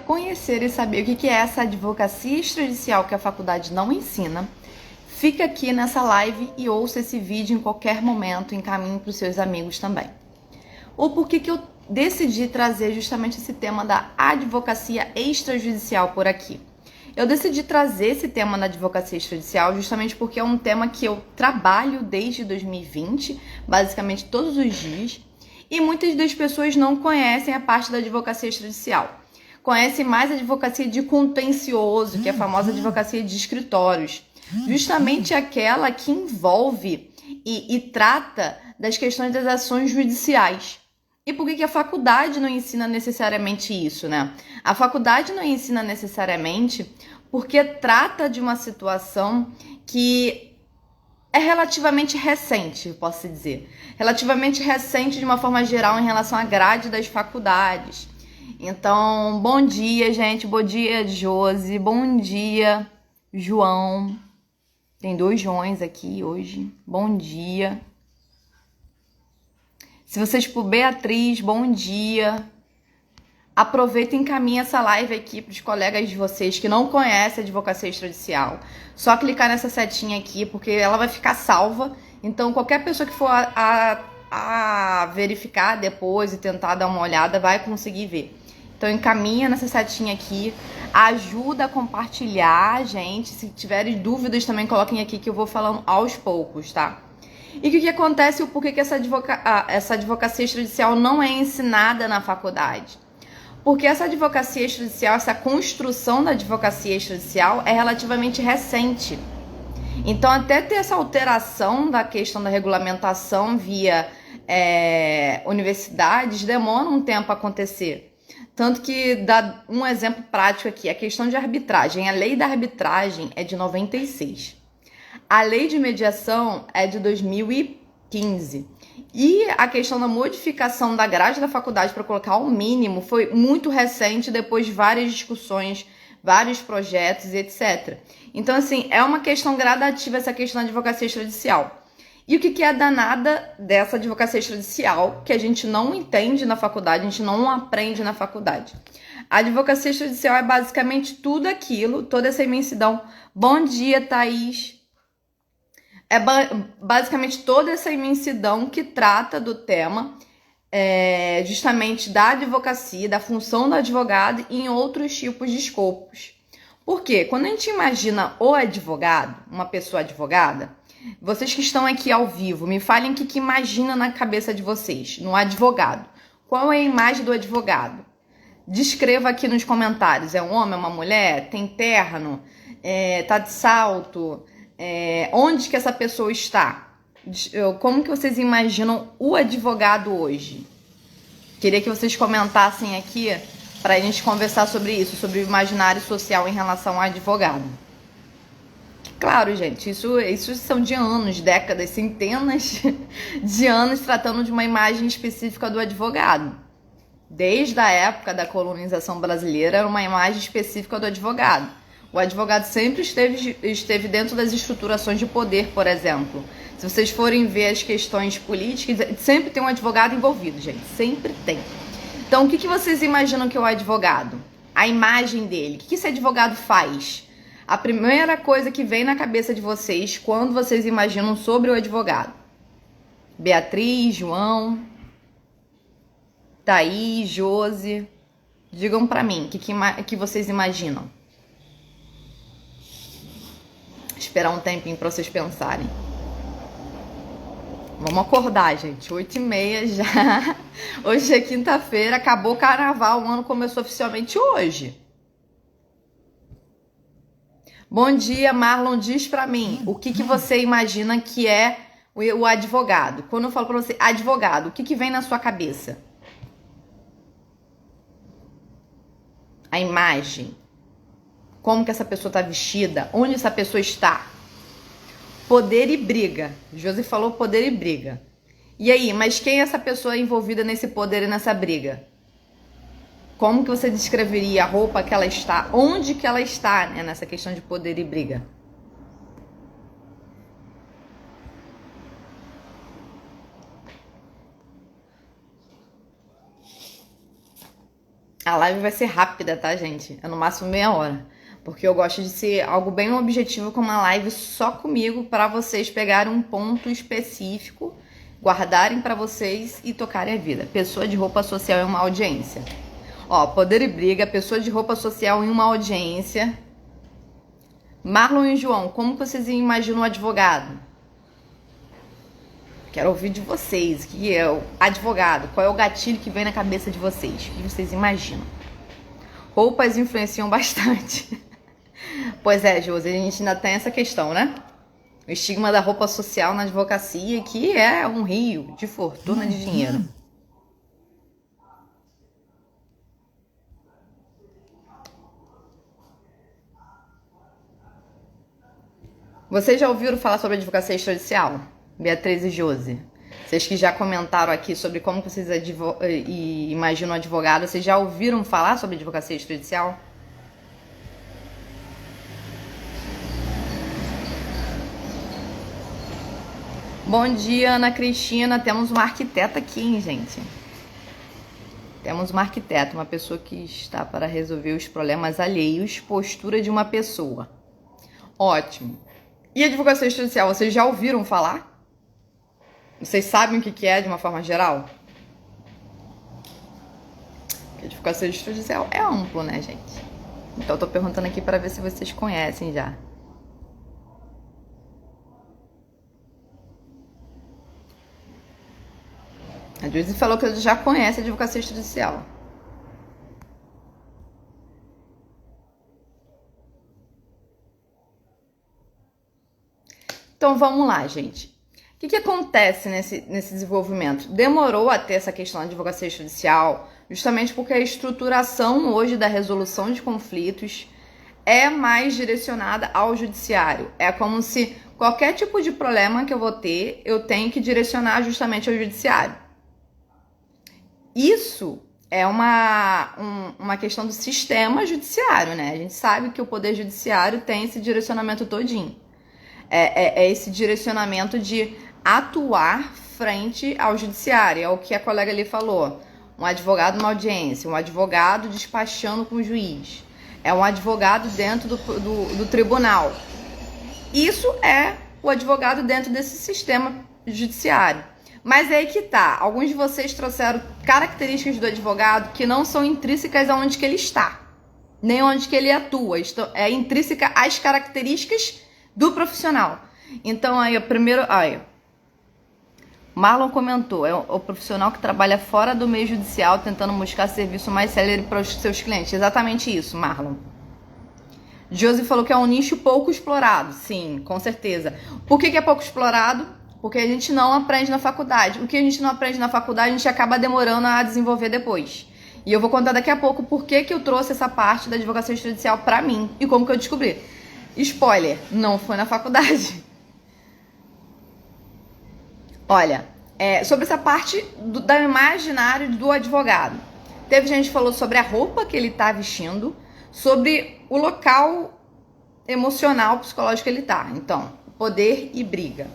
conhecer e saber o que é essa advocacia extrajudicial que a faculdade não ensina, fica aqui nessa live e ouça esse vídeo em qualquer momento, encaminhe para os seus amigos também. O porquê que eu decidi trazer justamente esse tema da advocacia extrajudicial por aqui. Eu decidi trazer esse tema da advocacia extrajudicial justamente porque é um tema que eu trabalho desde 2020, basicamente todos os dias, e muitas das pessoas não conhecem a parte da advocacia extrajudicial. Conhecem mais a advocacia de contencioso, que é a famosa advocacia de escritórios, justamente aquela que envolve e trata das questões das ações judiciais. E por que a faculdade não ensina necessariamente isso, né? A faculdade não ensina necessariamente porque trata de uma situação que é relativamente recente, posso dizer. Relativamente recente de uma forma geral em relação à grade das faculdades. Então, bom dia, gente. Bom dia, Josi. Bom dia, João. Tem 2 Joões aqui hoje. Bom dia. Se vocês por Beatriz, bom dia. Aproveita e encaminha essa live aqui para os colegas de vocês que não conhecem a advocacia extrajudicial. Só clicar nessa setinha aqui, porque ela vai ficar salva. Então, qualquer pessoa que for a verificar depois e tentar dar uma olhada, vai conseguir ver. Então, encaminha nessa setinha aqui. Ajuda a compartilhar, gente. Se tiverem dúvidas, também coloquem aqui que eu vou falando aos poucos, tá? E o que acontece e o porquê que essa advocacia extrajudicial não é ensinada na faculdade? Porque essa advocacia extrajudicial, essa construção da advocacia extrajudicial é relativamente recente. Então, até ter essa alteração da questão da regulamentação via universidades, demora um tempo a acontecer. Tanto que, dá um exemplo prático aqui, a questão de arbitragem. A lei da arbitragem é de 96. A lei de mediação é de 2015. E a questão da modificação da grade da faculdade para colocar o mínimo foi muito recente, depois de várias discussões, vários projetos e etc. Então, assim, é uma questão gradativa essa questão da advocacia extrajudicial. E o que é danada dessa advocacia extrajudicial, que a gente não entende na faculdade, a gente não aprende na faculdade? A advocacia extrajudicial é basicamente tudo aquilo, toda essa imensidão. Bom dia, Thaís. É basicamente toda essa imensidão que trata do tema justamente da advocacia, da função do advogado em outros tipos de escopos. Por quê? Quando a gente imagina o advogado, uma pessoa advogada, vocês que estão aqui ao vivo, me falem o que imagina na cabeça de vocês, no advogado. Qual é a imagem do advogado? Descreva aqui nos comentários. É um homem, é uma mulher? Tem terno? Tá de salto? Onde que essa pessoa está? Como que vocês imaginam o advogado hoje? Queria que vocês comentassem aqui para a gente conversar sobre isso, sobre o imaginário social em relação ao advogado. Claro, gente, isso são de anos, décadas, centenas de anos tratando de uma imagem específica do advogado. Desde a época da colonização brasileira, era uma imagem específica do advogado. O advogado sempre esteve dentro das estruturações de poder, por exemplo. Se vocês forem ver as questões políticas, sempre tem um advogado envolvido, gente. Sempre tem. Então, o que vocês imaginam que é o advogado? A imagem dele. O que esse advogado faz? A primeira coisa que vem na cabeça de vocês quando vocês imaginam sobre o advogado. Beatriz, João, Thaís, Josi. Digam pra mim, o que vocês imaginam? Esperar um tempinho pra vocês pensarem. Vamos acordar, gente. 8h30 já. Hoje é quinta-feira, acabou o carnaval, o ano começou oficialmente hoje. Bom dia, Marlon. Diz pra mim, o que você imagina que é o advogado? Quando eu falo pra você advogado, o que vem na sua cabeça? A imagem. Como que essa pessoa está vestida? Onde essa pessoa está? Poder e briga. Josi falou poder e briga. E aí, mas quem é essa pessoa envolvida nesse poder e nessa briga? Como que você descreveria a roupa que ela está? Onde que ela está, né, nessa questão de poder e briga? A live vai ser rápida, tá, gente? É no máximo meia hora. Porque eu gosto de ser algo bem objetivo com uma live só comigo para vocês pegarem um ponto específico, guardarem para vocês e tocarem a vida. Pessoa de roupa social em uma audiência. Ó, poder e briga, pessoa de roupa social em uma audiência. Marlon e João, como vocês imaginam um advogado? Quero ouvir de vocês. O que é o advogado? Qual é o gatilho que vem na cabeça de vocês? O que vocês imaginam? Roupas influenciam bastante. Pois é, Josi, a gente ainda tem essa questão, né? O estigma da roupa social na advocacia, que é um rio de fortuna de dinheiro. Vocês já ouviram falar sobre advocacia extrajudicial? Beatriz e Josi. Vocês que já comentaram aqui sobre como vocês imaginam um advogado, vocês já ouviram falar sobre advocacia extrajudicial? Bom dia, Ana Cristina. Temos uma arquiteta aqui, hein, gente? Temos uma arquiteta, uma pessoa que está para resolver os problemas alheios, postura de uma pessoa. Ótimo. E advocacia extrajudicial, vocês já ouviram falar? Vocês sabem o que é de uma forma geral? Porque advocacia extrajudicial é amplo, né, gente? Então eu tô perguntando aqui para ver se vocês conhecem já. A Josi falou que já conhece a advocacia extrajudicial. Então vamos lá, gente. O que acontece nesse desenvolvimento? Demorou a ter essa questão da advocacia extrajudicial, justamente porque a estruturação hoje da resolução de conflitos é mais direcionada ao judiciário. É como se qualquer tipo de problema que eu vou ter, eu tenho que direcionar justamente ao judiciário. Isso é uma questão do sistema judiciário, né? A gente sabe que o poder judiciário tem esse direcionamento todinho. É esse direcionamento de atuar frente ao judiciário. É o que a colega ali falou. Um advogado numa audiência, um advogado despachando com o juiz. É um advogado dentro do tribunal. Isso é o advogado dentro desse sistema judiciário. Mas é aí que tá. Alguns de vocês trouxeram características do advogado que não são intrínsecas aonde que ele está, nem onde que ele atua. É intrínseca às características do profissional. Então, aí, primeiro... Aí, Marlon comentou, é o profissional que trabalha fora do meio judicial tentando buscar serviço mais célere para os seus clientes. Exatamente isso, Marlon. Josi falou que é um nicho pouco explorado. Sim, com certeza. Por que é pouco explorado? Porque a gente não aprende na faculdade. O que a gente não aprende na faculdade, a gente acaba demorando a desenvolver depois. E eu vou contar daqui a pouco por que eu trouxe essa parte da advocacia extrajudicial para mim e como que eu descobri. Spoiler, não foi na faculdade. Olha, sobre essa parte do imaginário do advogado. Teve gente que falou sobre a roupa que ele tá vestindo, sobre o local emocional, psicológico que ele tá. Então, poder e briga.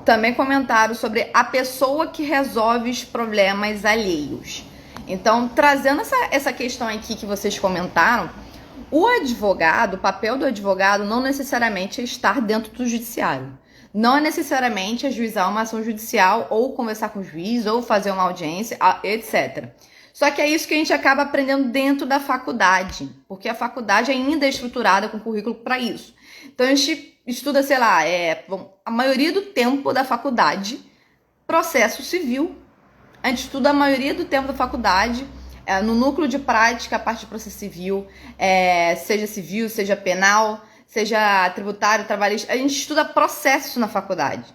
Também comentaram sobre a pessoa que resolve os problemas alheios. Então, trazendo essa questão aqui que vocês comentaram, o advogado, o papel do advogado não necessariamente é estar dentro do judiciário. Não é necessariamente ajuizar uma ação judicial ou conversar com o juiz ou fazer uma audiência, etc. Só que é isso que a gente acaba aprendendo dentro da faculdade, porque a faculdade ainda é estruturada com currículo para isso. Então a gente estuda, sei lá, a maioria do tempo da faculdade, processo civil. A gente estuda a maioria do tempo da faculdade, no núcleo de prática, a parte de processo civil, civil, seja penal, seja tributário, trabalhista. A gente estuda processo na faculdade.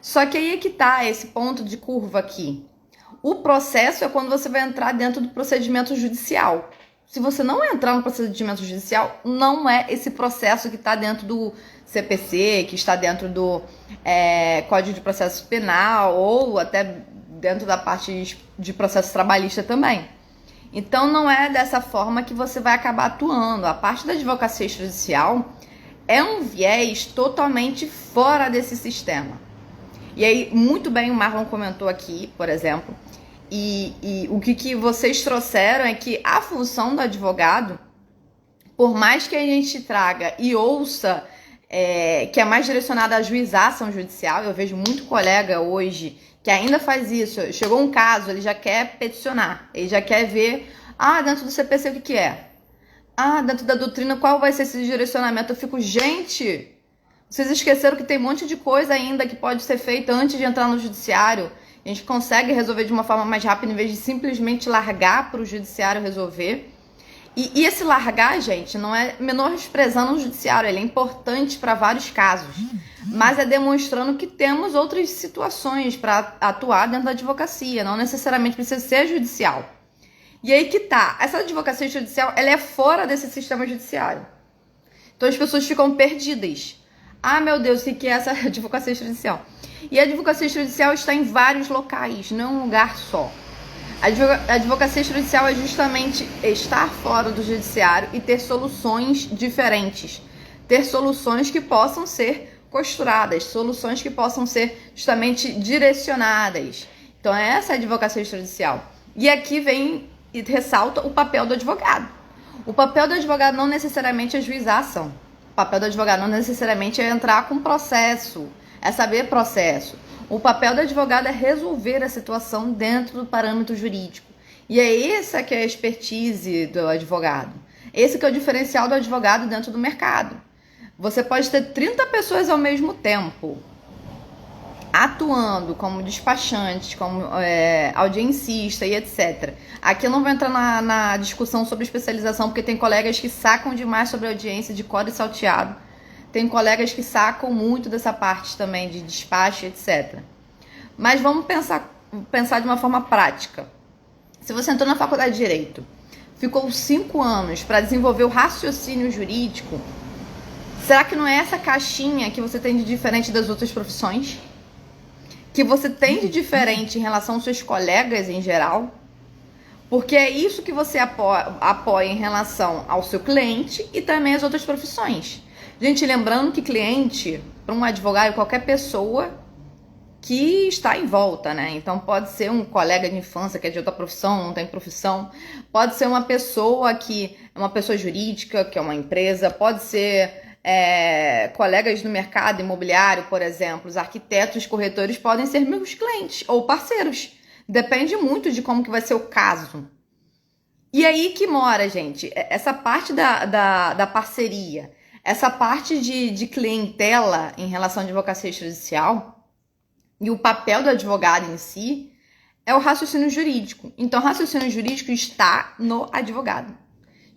Só que aí é que tá esse ponto de curva aqui. O processo é quando você vai entrar dentro do procedimento judicial. Se você não entrar no procedimento judicial, não é esse processo que está dentro do CPC, que está dentro do Código de Processo Penal ou até dentro da parte de processo trabalhista também. Então, não é dessa forma que você vai acabar atuando. A parte da advocacia extrajudicial é um viés totalmente fora desse sistema. E aí, muito bem, o Marlon comentou aqui, por exemplo, E o que vocês trouxeram é que a função do advogado, por mais que a gente traga e ouça que é mais direcionada a juizar a ação judicial, eu vejo muito colega hoje que ainda faz isso. Chegou um caso, ele já quer peticionar, ele já quer ver, dentro do CPC o que é? Dentro da doutrina qual vai ser esse direcionamento? Eu fico, gente, vocês esqueceram que tem um monte de coisa ainda que pode ser feita antes de entrar no judiciário. A gente consegue resolver de uma forma mais rápida em vez de simplesmente largar para o judiciário resolver. E esse largar, gente, não é menosprezando o judiciário, ele é importante para vários casos, mas é demonstrando que temos outras situações para atuar dentro da advocacia, não necessariamente precisa ser judicial. E aí que tá, essa advocacia judicial, ela é fora desse sistema judiciário. Então as pessoas ficam perdidas. Meu Deus, o que é essa advocacia judicial? E a advocacia judicial está em vários locais, não em um lugar só. A advocacia judicial é justamente estar fora do judiciário e ter soluções diferentes. Ter soluções que possam ser costuradas, soluções que possam ser justamente direcionadas. Então, essa é a advocacia judicial. E aqui vem e ressalta o papel do advogado. O papel do advogado não necessariamente é juizar a ação. O papel do advogado não necessariamente é entrar com processo, é saber processo. O papel do advogado é resolver a situação dentro do parâmetro jurídico. E é essa que é a expertise do advogado. Esse que é o diferencial do advogado dentro do mercado. Você pode ter 30 pessoas ao mesmo tempo atuando como despachante, como audiencista e etc. Aqui eu não vou entrar na discussão sobre especialização, porque tem colegas que sacam demais sobre audiência de código salteado. Tem colegas que sacam muito dessa parte também de despacho, etc. Mas vamos pensar de uma forma prática. Se você entrou na faculdade de Direito, ficou 5 anos para desenvolver o raciocínio jurídico, será que não é essa caixinha que você tem de diferente das outras profissões? Que você tem de diferente em relação aos seus colegas em geral? Porque é isso que você apoia em relação ao seu cliente e também às outras profissões. Gente, lembrando que cliente, para um advogado, é qualquer pessoa que está em volta, né? Então, pode ser um colega de infância que é de outra profissão, não tem profissão. Pode ser uma pessoa que é uma pessoa jurídica, que é uma empresa. Pode ser colegas do mercado imobiliário, por exemplo. Os arquitetos, os corretores podem ser meus clientes ou parceiros. Depende muito de como que vai ser o caso. E aí que mora, gente, essa parte da parceria. Essa parte de clientela em relação à advocacia judicial e o papel do advogado em si é o raciocínio jurídico. Então, o raciocínio jurídico está no advogado.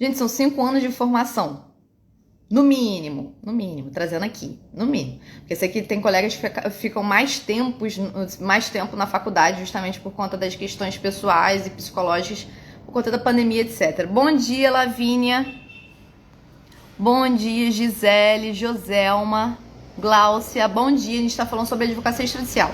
Gente, são 5 anos de formação. No mínimo, trazendo aqui, no mínimo. Porque sei que tem colegas que ficam mais tempo na faculdade justamente por conta das questões pessoais e psicológicas, por conta da pandemia, etc. Bom dia, Lavínia. Bom dia, Gisele, Joselma, Gláucia. Bom dia, a gente está falando sobre advocacia judicial.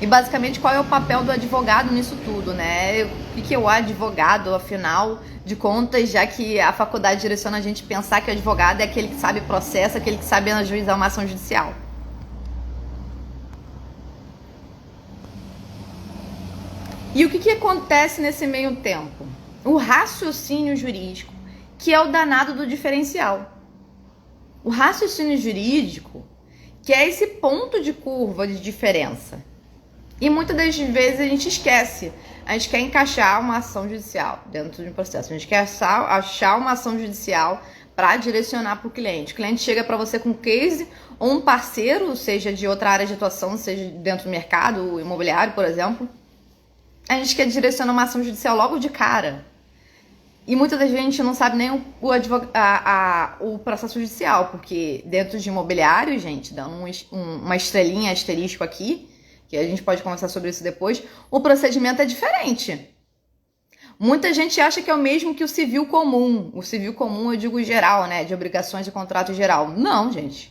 E basicamente qual é o papel do advogado nisso tudo, né? O que é o advogado, afinal de contas, já que a faculdade direciona a gente pensar que o advogado é aquele que sabe processo, aquele que sabe ajuizar uma ação judicial. E o que acontece nesse meio tempo? O raciocínio jurídico, que é o danado do diferencial. O raciocínio jurídico, que é esse ponto de curva de diferença. E muitas das vezes a gente esquece. A gente quer encaixar uma ação judicial dentro de um processo. A gente quer achar uma ação judicial para direcionar para o cliente. O cliente chega para você com um case ou um parceiro, seja de outra área de atuação, seja dentro do mercado imobiliário, por exemplo. A gente quer direcionar uma ação judicial logo de cara. E muitas das vezes a gente não sabe nem o processo judicial, porque dentro de imobiliário, gente, dando uma estrelinha, asterisco aqui, que a gente pode conversar sobre isso depois, o procedimento é diferente. Muita gente acha que é o mesmo que o civil comum. O civil comum, eu digo geral, né, de obrigações de contrato geral. Não, gente.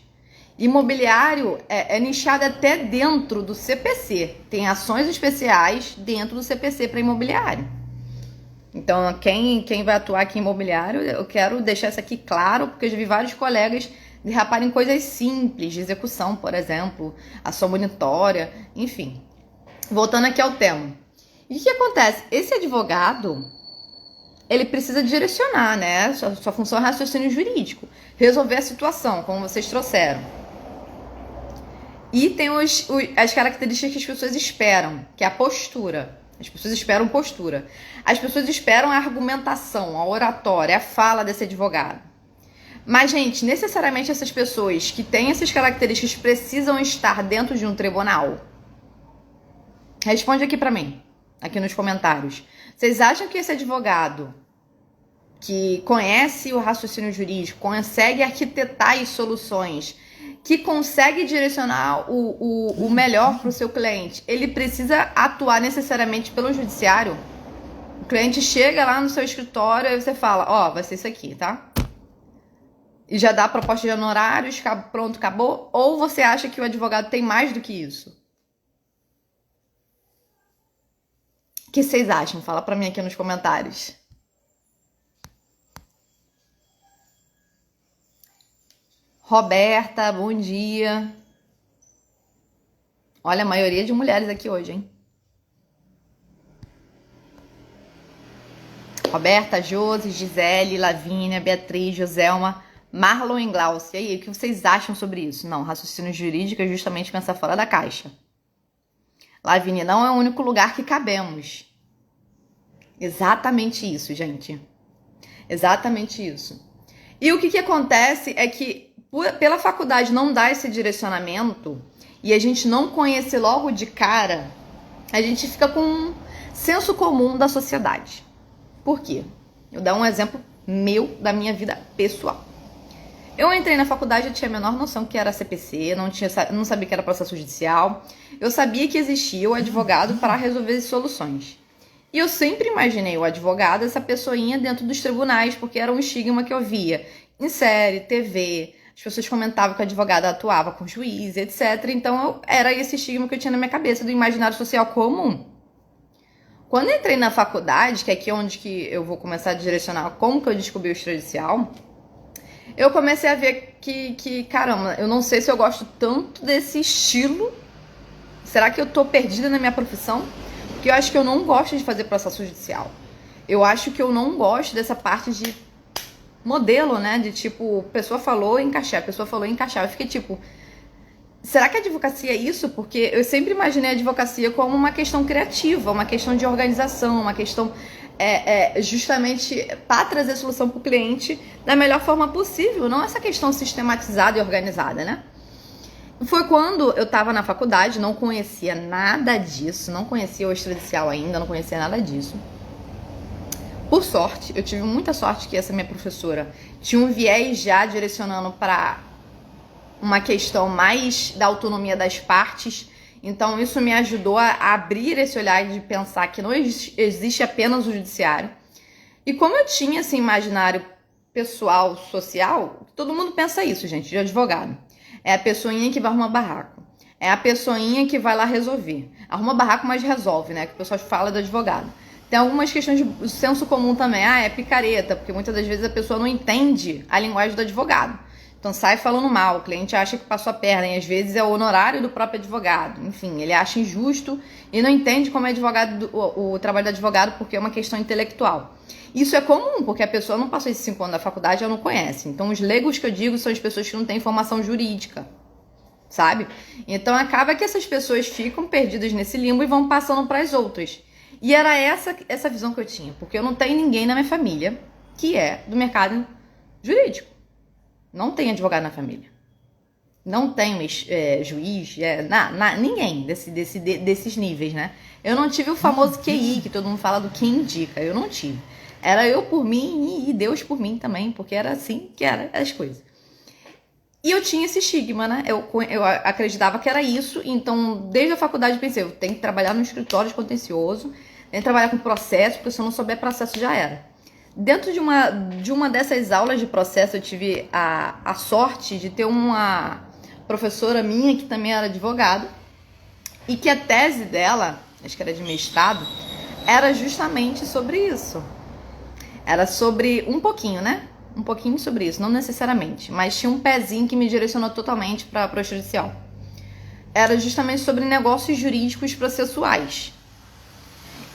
Imobiliário é nichado até dentro do CPC. Tem ações especiais dentro do CPC para imobiliário. Então, quem vai atuar aqui em imobiliário, eu quero deixar isso aqui claro, porque eu já vi vários colegas derraparem coisas simples, de execução, por exemplo, ação monitória, enfim. Voltando aqui ao tema. E o que acontece? Esse advogado, ele precisa direcionar, né? Sua função é raciocínio jurídico. Resolver a situação, como vocês trouxeram. E tem as características que as pessoas esperam, que é a postura. As pessoas esperam postura. As pessoas esperam a argumentação, a oratória, a fala desse advogado. Mas, gente, necessariamente essas pessoas que têm essas características precisam estar dentro de um tribunal? Responde aqui pra mim, aqui nos comentários. Vocês acham que esse advogado que conhece o raciocínio jurídico, consegue arquitetar as soluções, que consegue direcionar o melhor para o seu cliente, ele precisa atuar necessariamente pelo judiciário? O cliente chega lá no seu escritório e você fala, ó, vai ser isso aqui, tá? E já dá a proposta de honorários, pronto, acabou? Ou você acha que o advogado tem mais do que isso? O que vocês acham? Fala pra mim aqui nos comentários. Roberta, bom dia. Olha, a maioria de mulheres aqui hoje, hein? Roberta, Josi, Gisele, Lavínia, Beatriz, Joselma, Marlon e Glaucia. E aí, o que vocês acham sobre isso? Não, raciocínio jurídico é justamente pensar fora da caixa. Lavínia, não é o único lugar que cabemos. Exatamente isso, gente. Exatamente isso. E o que acontece é que pela faculdade não dar esse direcionamento e a gente não conhecer logo de cara, a gente fica com um senso comum da sociedade. Por quê? Eu vou dar um exemplo meu da minha vida pessoal. Eu entrei na faculdade, eu tinha a menor noção que era CPC, não sabia que era processo judicial. Eu sabia que existia o advogado para resolver as soluções. E eu sempre imaginei o advogado, essa pessoinha dentro dos tribunais, porque era um estigma que eu via em série, TV. As pessoas comentavam que o advogado atuava com juiz, etc. Então, era esse estigma que eu tinha na minha cabeça do imaginário social comum. Quando eu entrei na faculdade, que é aqui onde que eu vou começar a direcionar como que eu descobri o extrajudicial, eu comecei a ver que, caramba, eu não sei se eu gosto tanto desse estilo. Será que eu tô perdida na minha profissão? Porque eu acho que eu não gosto de fazer processo judicial. Eu acho que eu não gosto dessa parte de modelo, né? De tipo, pessoa falou, encaixar, pessoa falou, encaixar. Eu fiquei tipo, será que a advocacia é isso? Porque eu sempre imaginei a advocacia como uma questão criativa, uma questão de organização, uma questão justamente para trazer solução para o cliente da melhor forma possível, não essa questão sistematizada e organizada, né? Foi quando eu estava na faculdade, não conhecia nada disso, não conhecia o extrajudicial ainda, não conhecia nada disso. Por sorte, eu tive muita sorte que essa minha professora tinha um viés já direcionando para uma questão mais da autonomia das partes. Então isso me ajudou a abrir esse olhar de pensar que não existe apenas o judiciário. E como eu tinha esse imaginário pessoal, social, todo mundo pensa isso, gente, de advogado. É a pessoinha que vai arrumar barraco. É a pessoinha que vai lá resolver. Arruma barraco, mas resolve, né? Que o pessoal fala do advogado. Tem algumas questões de senso comum também. Ah, é picareta, porque muitas das vezes a pessoa não entende a linguagem do advogado. Então sai falando mal, o cliente acha que passou a perna, e às vezes é o honorário do próprio advogado. Enfim, ele acha injusto e não entende como é o trabalho do advogado, porque é uma questão intelectual. Isso é comum, porque a pessoa não passou esses 5 anos da faculdade, ela não conhece. Então os leigos que eu digo são as pessoas que não têm formação jurídica, sabe? Então acaba que essas pessoas ficam perdidas nesse limbo e vão passando para as outras. E era essa visão que eu tinha, porque eu não tenho ninguém na minha família que é do mercado jurídico. Não tem advogado na família. Não tem juiz, ninguém desses níveis, né? Eu não tive o famoso QI, que todo mundo fala do quem indica. Eu não tive. Era eu por mim e Deus por mim também, porque era assim que eram as coisas. E eu tinha esse estigma, né? Eu acreditava que era isso, então desde a faculdade eu pensei, eu tenho que trabalhar no escritório de contencioso, tenho que trabalhar com processo, porque se eu não souber processo já era. Dentro de uma dessas aulas de processo, eu tive a sorte de ter uma professora minha que também era advogada e que a tese dela, acho que era de mestrado, era justamente sobre isso. Era sobre um pouquinho, né? Um pouquinho sobre isso, não necessariamente, mas tinha um pezinho que me direcionou totalmente para o extrajudicial. Era justamente sobre negócios jurídicos processuais.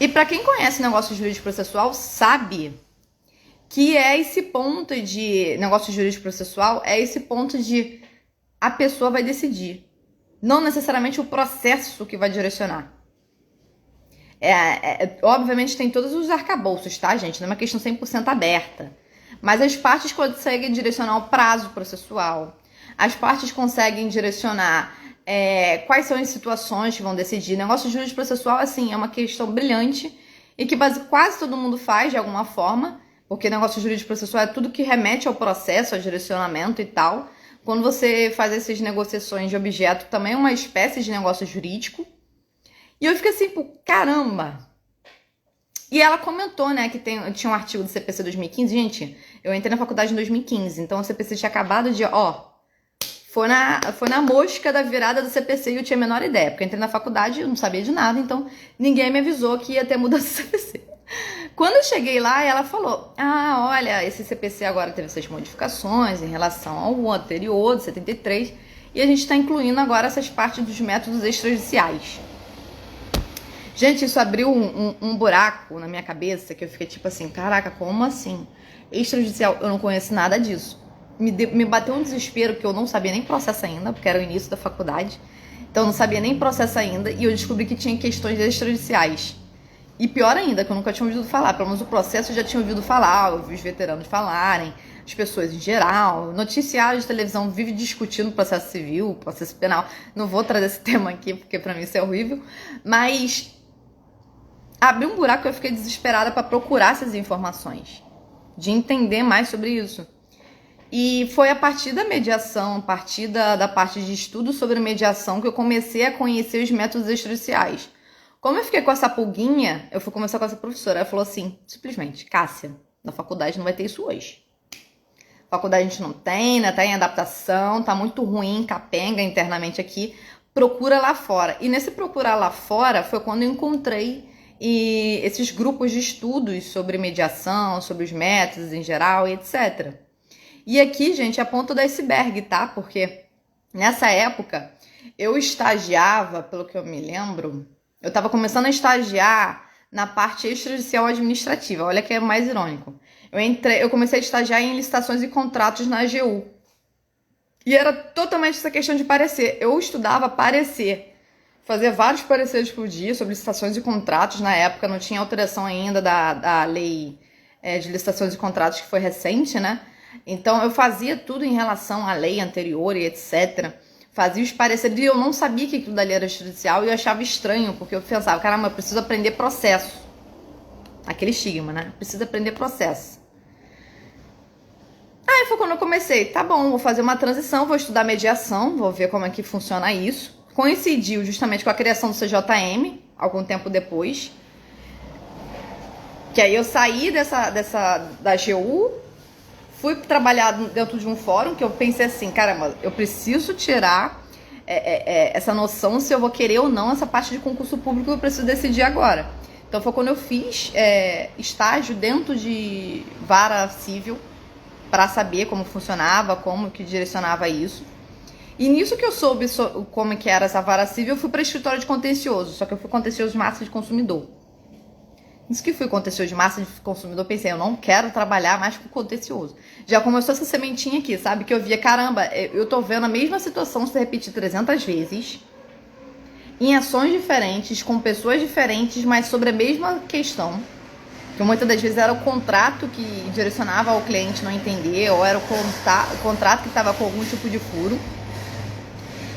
E para quem conhece negócio jurídico processual, sabe que é esse ponto de negócio jurídico processual, é esse ponto de a pessoa vai decidir. Não necessariamente o processo que vai direcionar. Obviamente tem todos os arcabouços, tá, gente? Não é uma questão 100% aberta. Mas as partes conseguem direcionar o prazo processual. As partes conseguem direcionar quais são as situações que vão decidir. Negócio jurídico processual, assim, é uma questão brilhante e que quase todo mundo faz de alguma forma, porque negócio jurídico processual é tudo que remete ao processo, ao direcionamento e tal. Quando você faz essas negociações de objeto, também é uma espécie de negócio jurídico. E eu fiquei assim, pô, caramba! E ela comentou, né, que tinha um artigo do CPC 2015. Gente, eu entrei na faculdade em 2015, então o CPC tinha acabado de, foi na mosca da virada do CPC e eu tinha a menor ideia, porque eu entrei na faculdade e eu não sabia de nada, então ninguém me avisou que ia ter mudança do CPC. Quando eu cheguei lá, ela falou, olha, esse CPC agora teve essas modificações em relação ao anterior, do 73, e a gente está incluindo agora essas partes dos métodos extrajudiciais. Gente, isso abriu um buraco na minha cabeça, que eu fiquei tipo assim, caraca, como assim? Extrajudicial, eu não conheço nada disso. Me bateu um desespero, que eu não sabia nem processo ainda, porque era o início da faculdade. Então eu não sabia nem processo ainda, e eu descobri que tinha questões extrajudiciais. E pior ainda, que eu nunca tinha ouvido falar, pelo menos o processo eu já tinha ouvido falar, eu ouvi os veteranos falarem, as pessoas em geral, noticiário de televisão vive discutindo processo civil, processo penal. Não vou trazer esse tema aqui, porque pra mim isso é horrível, mas abriu um buraco e eu fiquei desesperada para procurar essas informações, de entender mais sobre isso. E foi a partir da mediação, a partir da parte de estudo sobre mediação, que eu comecei a conhecer os métodos extrajudiciais. Como eu fiquei com essa pulguinha, eu fui conversar com essa professora. Ela falou assim, simplesmente, Cássia, na faculdade não vai ter isso hoje. Faculdade a gente não tem, né? Tá em adaptação, tá muito ruim, capenga internamente aqui. Procura lá fora. E nesse procurar lá fora foi quando eu encontrei esses grupos de estudos sobre mediação, sobre os métodos em geral e etc. E aqui, gente, é a ponta do iceberg, tá? Porque nessa época eu estagiava, pelo que eu me lembro, eu estava começando a estagiar na parte extrajudicial administrativa. Olha que é mais irônico. Eu comecei a estagiar em licitações e contratos na AGU. E era totalmente essa questão de parecer. Eu estudava parecer. Fazia vários pareceres por dia sobre licitações e contratos. Na época não tinha alteração ainda da lei de licitações e contratos, que foi recente, né? Então eu fazia tudo em relação à lei anterior e etc. Fazia os pareceres e eu não sabia que aquilo dali era extrajudicial e eu achava estranho, porque eu pensava, caramba, eu preciso aprender processo. Aquele estigma, né? Preciso aprender processo. Aí foi quando eu comecei, tá bom, vou fazer uma transição, vou estudar mediação, vou ver como é que funciona isso. Coincidiu justamente com a criação do CJM, algum tempo depois. Que aí eu saí da AGU, fui trabalhar dentro de um fórum, que eu pensei assim, caramba, eu preciso tirar essa noção se eu vou querer ou não essa parte de concurso público, eu preciso decidir agora. Então foi quando eu fiz estágio dentro de vara civil, para saber como funcionava, como que direcionava isso. E nisso que eu soube como que era essa vara civil, eu fui para escritório de contencioso, só que eu fui contencioso de massa de consumidor. Isso que fui contencioso de massa de consumidor, pensei, eu não quero trabalhar mais com contencioso. Já começou essa sementinha aqui, sabe? Que eu via, caramba, eu tô vendo a mesma situação se repetir 300 vezes, em ações diferentes, com pessoas diferentes, mas sobre a mesma questão. Que muitas das vezes era o contrato que direcionava ao cliente não entender, ou era o contrato que estava com algum tipo de furo.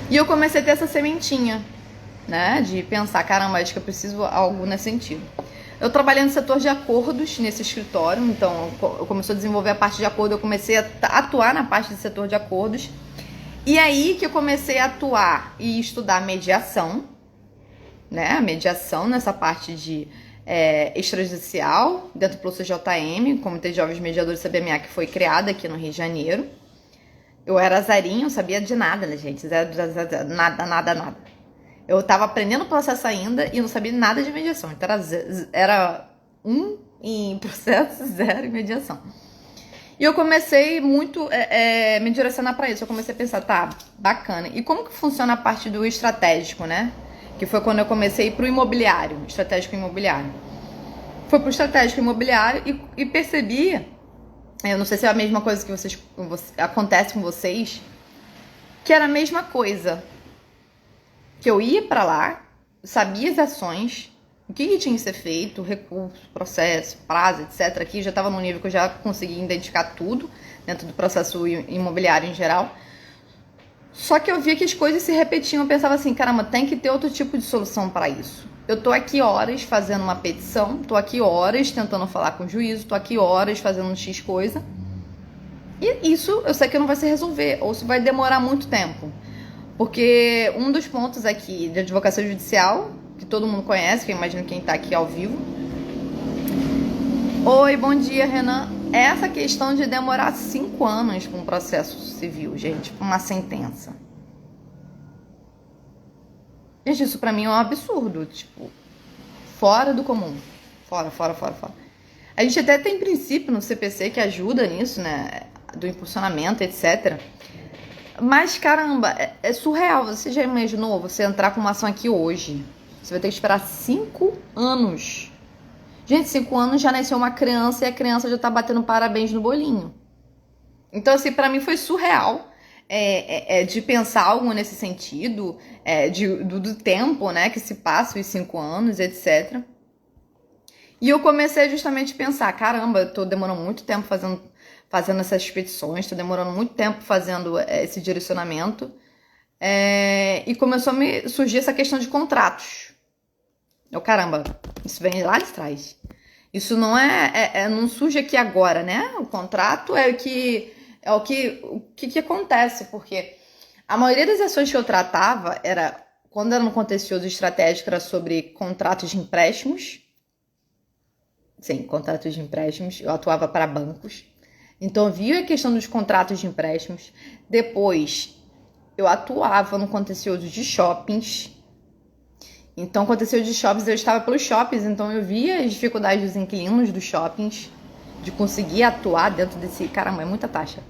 E eu comecei a ter essa sementinha, né? De pensar, caramba, acho que eu preciso algo nesse sentido. Eu trabalhei no setor de acordos nesse escritório, então eu comecei a desenvolver a parte de acordo, eu comecei a atuar na parte do setor de acordos. E aí que eu comecei a atuar e estudar mediação, né? A mediação nessa parte de extrajudicial, dentro do CJM, Comitê de Jovens Mediadores CBMA, que foi criada aqui no Rio de Janeiro. Eu era azarinha, eu sabia de nada, né, gente? Nada. Eu tava aprendendo o processo ainda e não sabia nada de mediação. Então era 1 em processo, 0 em mediação. E eu comecei muito me direcionar para isso. Eu comecei a pensar, tá, bacana. E como que funciona a parte do estratégico, né? Que foi quando eu comecei a ir pro imobiliário, estratégico imobiliário. Foi pro estratégico imobiliário e percebi, eu não sei se é a mesma coisa que acontece com vocês, que era a mesma coisa. Que eu ia pra lá, sabia as ações, o que tinha que ser feito, recurso, processo, prazo, etc. Aqui já estava num nível que eu já conseguia identificar tudo dentro do processo imobiliário em geral. Só que eu via que as coisas se repetiam. Eu pensava assim, caramba, tem que ter outro tipo de solução para isso. Eu tô aqui horas fazendo uma petição, tô aqui horas tentando falar com o juiz, tô aqui horas fazendo um X coisa. E isso eu sei que não vai se resolver, ou se vai demorar muito tempo. Porque um dos pontos aqui de advocacia judicial, que todo mundo conhece, que eu imagino quem tá aqui ao vivo. Oi, bom dia, Renan. É essa questão de demorar 5 anos para um processo civil, gente, para uma sentença. Gente, isso pra mim é um absurdo, tipo, fora do comum. Fora. A gente até tem princípio no CPC que ajuda nisso, né, do impulsionamento, etc. Mas, caramba, é surreal. Você já imaginou você entrar com uma ação aqui hoje? Você vai ter que esperar 5 anos. Gente, 5 anos já nasceu uma criança e a criança já tá batendo parabéns no bolinho. Então, assim, pra mim foi surreal de pensar algo nesse sentido, do tempo, né, que se passa, os 5 anos, etc. E eu comecei justamente a pensar, caramba, eu tô demorando muito tempo fazendo essas petições, tô demorando muito tempo fazendo esse direcionamento. E começou a me surgir essa questão de contratos. Caramba, isso vem lá de trás. Isso não não surge aqui agora, né? O contrato é o que acontece, porque a maioria das ações que eu tratava quando era no contencioso estratégico, era sobre contratos de empréstimos. Sim, contratos de empréstimos. Eu atuava para bancos. Então, eu via a questão dos contratos de empréstimos. Depois, eu atuava no contencioso de shoppings. Então, contencioso de shoppings, eu estava pelos shoppings. Então, eu via as dificuldades dos inquilinos dos shoppings de conseguir atuar dentro desse... Caramba, é muita taxa.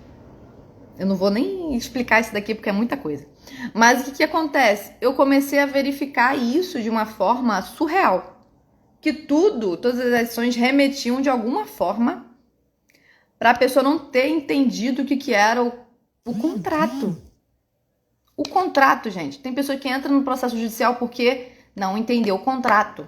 Eu não vou nem explicar isso daqui porque é muita coisa. Mas o que acontece? Eu comecei a verificar isso de uma forma surreal. Que todas as ações remetiam de alguma forma para a pessoa não ter entendido o que era o contrato. O contrato, gente. Tem pessoa que entra no processo judicial porque não entendeu o contrato.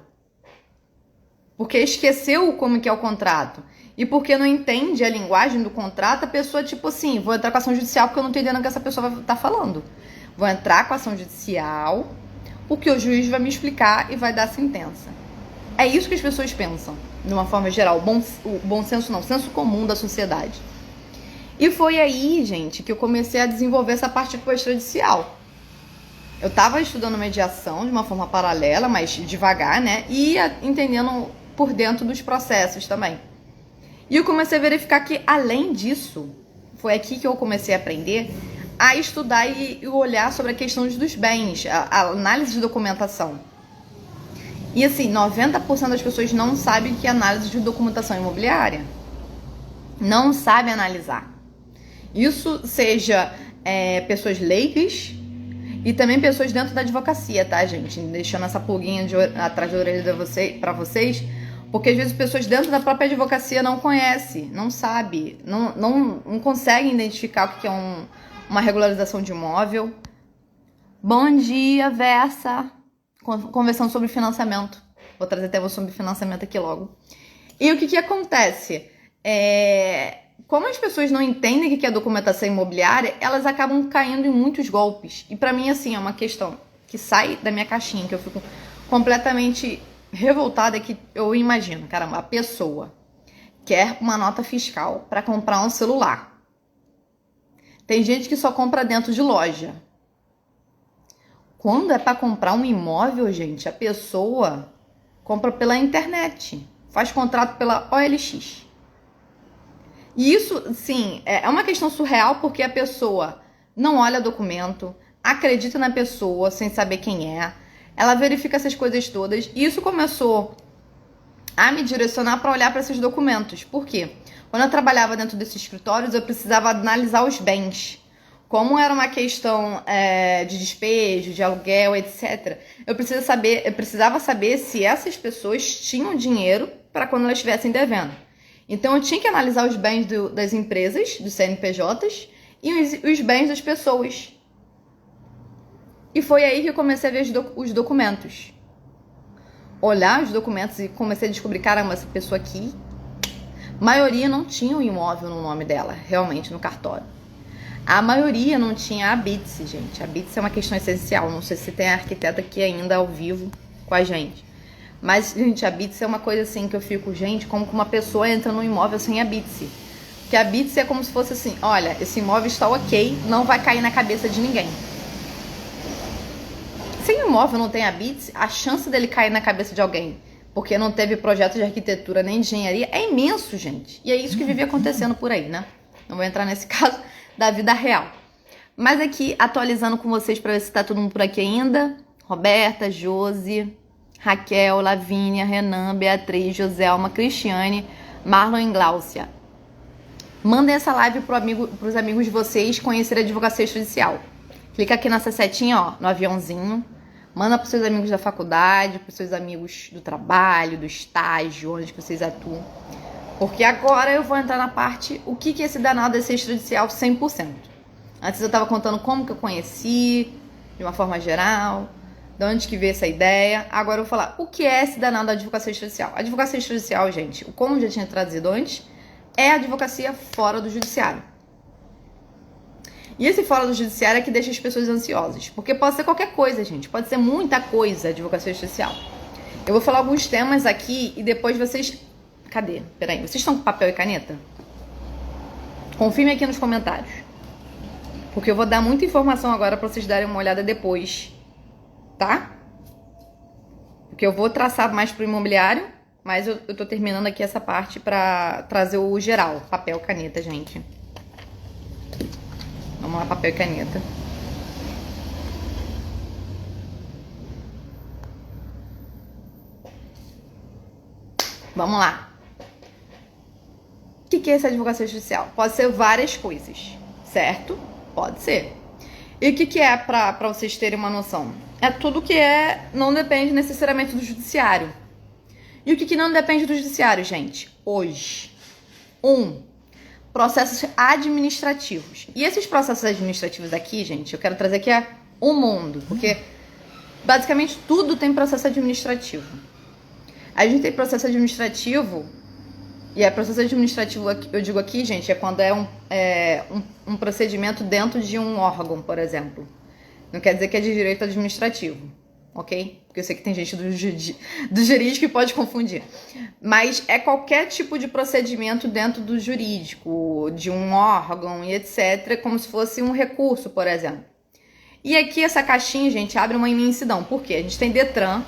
Porque esqueceu como que é o contrato. E porque não entende a linguagem do contrato, a pessoa, tipo assim, vou entrar com ação judicial porque eu não tô entendendo o que essa pessoa vai estar falando. Vou entrar com ação judicial porque o juiz vai me explicar e vai dar a sentença. É isso que as pessoas pensam, de uma forma geral. O bom senso não, o senso comum da sociedade. E foi aí, gente, que eu comecei a desenvolver essa parte extrajudicial. Eu tava estudando mediação de uma forma paralela, mas devagar, né? E ia entendendo por dentro dos processos também. E eu comecei a verificar que, além disso, foi aqui que eu comecei a aprender a estudar e olhar sobre a questão dos bens, a análise de documentação. E assim, 90% das pessoas não sabem o que é análise de documentação imobiliária. Não sabem analisar. Isso seja pessoas leigas e também pessoas dentro da advocacia, tá, gente? Deixando essa pulguinha atrás da orelha para vocês, porque às vezes pessoas dentro da própria advocacia não conhecem, não sabem, não conseguem identificar o que é uma regularização de imóvel. Bom dia, Versa! Conversando sobre financiamento. Vou trazer até sobre financiamento aqui logo. E o que acontece? Como as pessoas não entendem o que é documentação imobiliária, elas acabam caindo em muitos golpes. E pra mim, assim, é uma questão que sai da minha caixinha, que eu fico completamente revoltada, que eu imagino, caramba, a pessoa quer uma nota fiscal para comprar um celular. Tem gente que só compra dentro de loja. Quando é para comprar um imóvel, gente, a pessoa compra pela internet, faz contrato pela OLX. E isso, sim, é uma questão surreal porque a pessoa não olha documento, acredita na pessoa sem saber quem é, ela verifica essas coisas todas. E isso começou a me direcionar para olhar para esses documentos. Por quê? Quando eu trabalhava dentro desses escritórios, eu precisava analisar os bens. Como era uma questão de despejo, de aluguel, etc. Eu precisava saber se essas pessoas tinham dinheiro para quando elas estivessem devendo. Então eu tinha que analisar os bens das empresas, dos CNPJs, e os bens das pessoas. E foi aí que eu comecei a ver os documentos. Olhar os documentos e comecei a descobrir, caramba, essa pessoa aqui, maioria não tinha um imóvel no nome dela, realmente, no cartório. A maioria não tinha a BITS, gente. A BITS é uma questão essencial. Não sei se tem arquiteta aqui ainda ao vivo com a gente. Mas, gente, a BITS é uma coisa assim que eu fico, gente, como que uma pessoa entra num imóvel sem a BITS? Porque a BITS é como se fosse assim, olha, esse imóvel está ok, não vai cair na cabeça de ninguém. Se o imóvel não tem a BITS, a chance dele cair na cabeça de alguém, porque não teve projeto de arquitetura nem de engenharia, é imenso, gente. E é isso que vivia acontecendo por aí, né? Não vou entrar nesse caso da vida real. Mas aqui, atualizando com vocês para ver se tá todo mundo por aqui ainda. Roberta, Josi, Raquel, Lavínia, Renan, Beatriz, Joselma, Cristiane, Marlon e Gláucia. Mandem essa live pros amigos de vocês conhecerem a advocacia extrajudicial. Clica aqui nessa setinha, ó, no aviãozinho. Manda pros seus amigos da faculdade, pros seus amigos do trabalho, do estágio, onde que vocês atuam. Porque agora eu vou entrar na parte, o que é esse danado desse extrajudicial 100%. Antes eu tava contando como que eu conheci, de uma forma geral, de onde que veio essa ideia. Agora eu vou falar o que é esse danado da advocacia extrajudicial. A advocacia extrajudicial, gente, como eu já tinha traduzido antes, é a advocacia fora do judiciário. E esse fora do judiciário é que deixa as pessoas ansiosas. Porque pode ser qualquer coisa, gente. Pode ser muita coisa a advocacia extrajudicial. Eu vou falar alguns temas aqui e depois vocês... Cadê? Peraí. Vocês estão com papel e caneta? Confirme aqui nos comentários. Porque eu vou dar muita informação agora pra vocês darem uma olhada depois. Tá? Porque eu vou traçar mais pro imobiliário, mas eu tô terminando aqui essa parte pra trazer o geral. Papel, caneta, gente. Vamos lá, papel e caneta. Vamos lá. O que é essa advocacia judicial? Pode ser várias coisas, certo? Pode ser. E o que é, pra vocês terem uma noção? É tudo que não depende necessariamente do judiciário. E o que não depende do judiciário, gente? Hoje. Processos administrativos. E esses processos administrativos aqui, gente, eu quero trazer aqui o mundo, porque basicamente tudo tem processo administrativo. A gente tem processo administrativo, e processo administrativo, eu digo aqui, gente, é quando um procedimento dentro de um órgão, por exemplo. Não quer dizer que é de direito administrativo, ok? Porque eu sei que tem gente do jurídico que pode confundir. Mas é qualquer tipo de procedimento dentro do jurídico, de um órgão e etc., como se fosse um recurso, por exemplo. E aqui essa caixinha, gente, abre uma imensidão. Por quê? A gente tem Detran.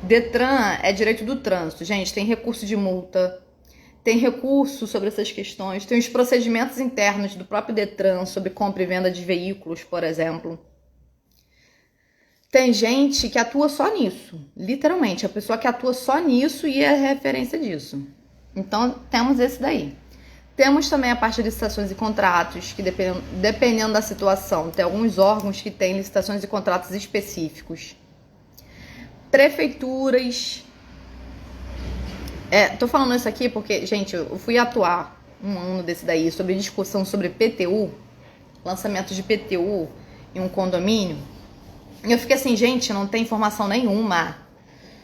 Detran é direito do trânsito. Gente, tem recurso de multa, tem recurso sobre essas questões, tem os procedimentos internos do próprio Detran sobre compra e venda de veículos, por exemplo. Tem gente que atua só nisso, literalmente, a pessoa que atua só nisso e é referência disso. Então, temos esse daí. Temos também a parte de licitações e contratos, que dependendo da situação, tem alguns órgãos que têm licitações e contratos específicos. Prefeituras. Tô falando isso aqui porque, gente, eu fui atuar um ano desse daí sobre discussão sobre PTU, lançamento de PTU em um condomínio. E eu fiquei assim, gente, não tem informação nenhuma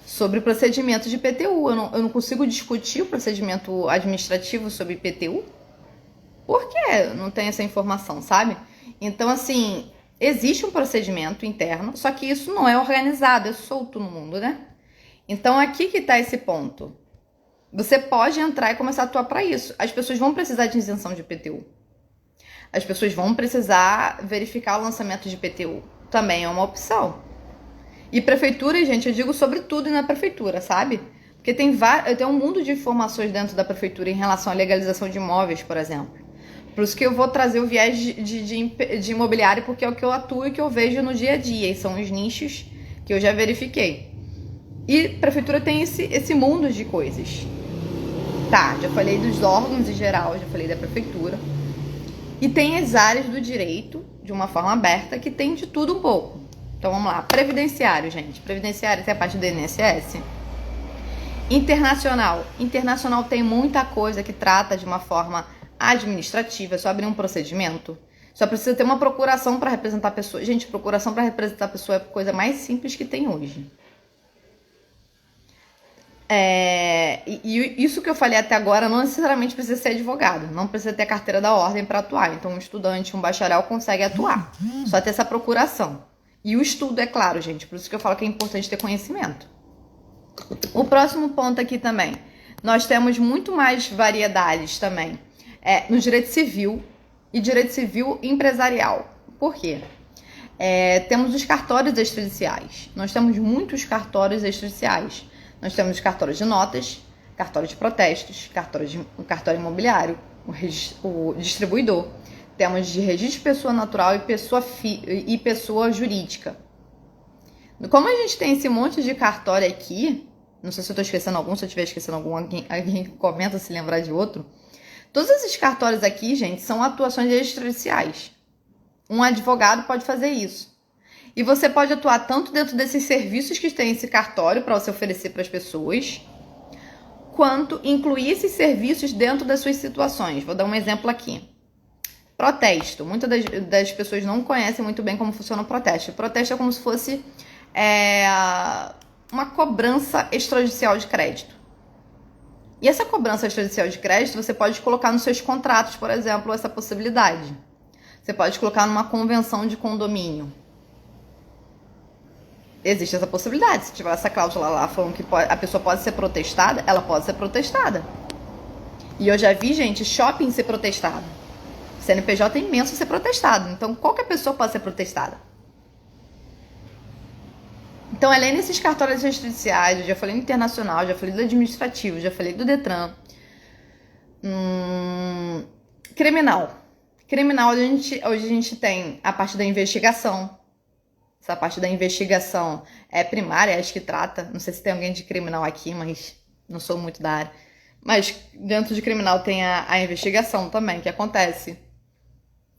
sobre o procedimento de PTU. Eu não consigo discutir o procedimento administrativo sobre PTU. Por que não tem essa informação, sabe? Então, assim, existe um procedimento interno, só que isso não é organizado, é solto no mundo, né? Então, aqui que tá esse ponto. Você pode entrar e começar a atuar para isso. As pessoas vão precisar de isenção de PTU. As pessoas vão precisar verificar o lançamento de PTU. Também é uma opção. E prefeitura, gente, eu digo sobre tudo na prefeitura, sabe? Porque tem um mundo de informações dentro da prefeitura em relação à legalização de imóveis, por exemplo. Por isso que eu vou trazer o viés de imobiliário, porque é o que eu atuo e que eu vejo no dia a dia. E são os nichos que eu já verifiquei. E prefeitura tem esse mundo de coisas. Tá, já falei dos órgãos em geral, já falei da prefeitura. E tem as áreas do direito, de uma forma aberta, que tem de tudo um pouco. Então vamos lá, previdenciário, gente. Previdenciário tem a parte do INSS. Internacional. Internacional tem muita coisa que trata de uma forma administrativa, é só abrir um procedimento. Só precisa ter uma procuração para representar a pessoa. Gente, procuração para representar a pessoa é a coisa mais simples que tem hoje. E isso que eu falei até agora não necessariamente precisa ser advogado, não precisa ter a carteira da ordem para atuar. Então, um estudante, um bacharel consegue atuar, só ter essa procuração. E o estudo, é claro, gente, por isso que eu falo que é importante ter conhecimento. O próximo ponto aqui também, nós temos muito mais variedades também no direito civil e direito civil empresarial. Por quê? Temos os cartórios extrajudiciais. Nós temos muitos cartórios extrajudiciais. Nós temos os cartórios de notas, cartório de protestos, o cartório imobiliário, o distribuidor. Temos de registro de pessoa natural e pessoa jurídica. Como a gente tem esse monte de cartório aqui, não sei se eu estou esquecendo algum, se eu estiver esquecendo algum, alguém comenta se lembrar de outro. Todos esses cartórios aqui, gente, são atuações extrajudiciais. Um advogado pode fazer isso. E você pode atuar tanto dentro desses serviços que tem esse cartório para você oferecer para as pessoas, quanto incluir esses serviços dentro das suas situações. Vou dar um exemplo aqui. Protesto. Muitas das pessoas não conhecem muito bem como funciona o protesto. O protesto é como se fosse uma cobrança extrajudicial de crédito. E essa cobrança extrajudicial de crédito você pode colocar nos seus contratos, por exemplo, essa possibilidade. Você pode colocar numa convenção de condomínio. Existe essa possibilidade. Se tiver essa cláusula lá falando que a pessoa pode ser protestada, ela pode ser protestada. E eu já vi, gente, shopping ser protestado. CNPJ é imenso ser protestado. Então, qualquer pessoa pode ser protestada. Então, além desses cartórios extrajudiciais, eu já falei do internacional, já falei do administrativo, já falei do Detran. Criminal. Criminal, hoje a gente tem a parte da investigação. Essa parte da investigação é primária, acho que trata. Não sei se tem alguém de criminal aqui, mas não sou muito da área. Mas dentro de criminal tem a investigação também, que acontece.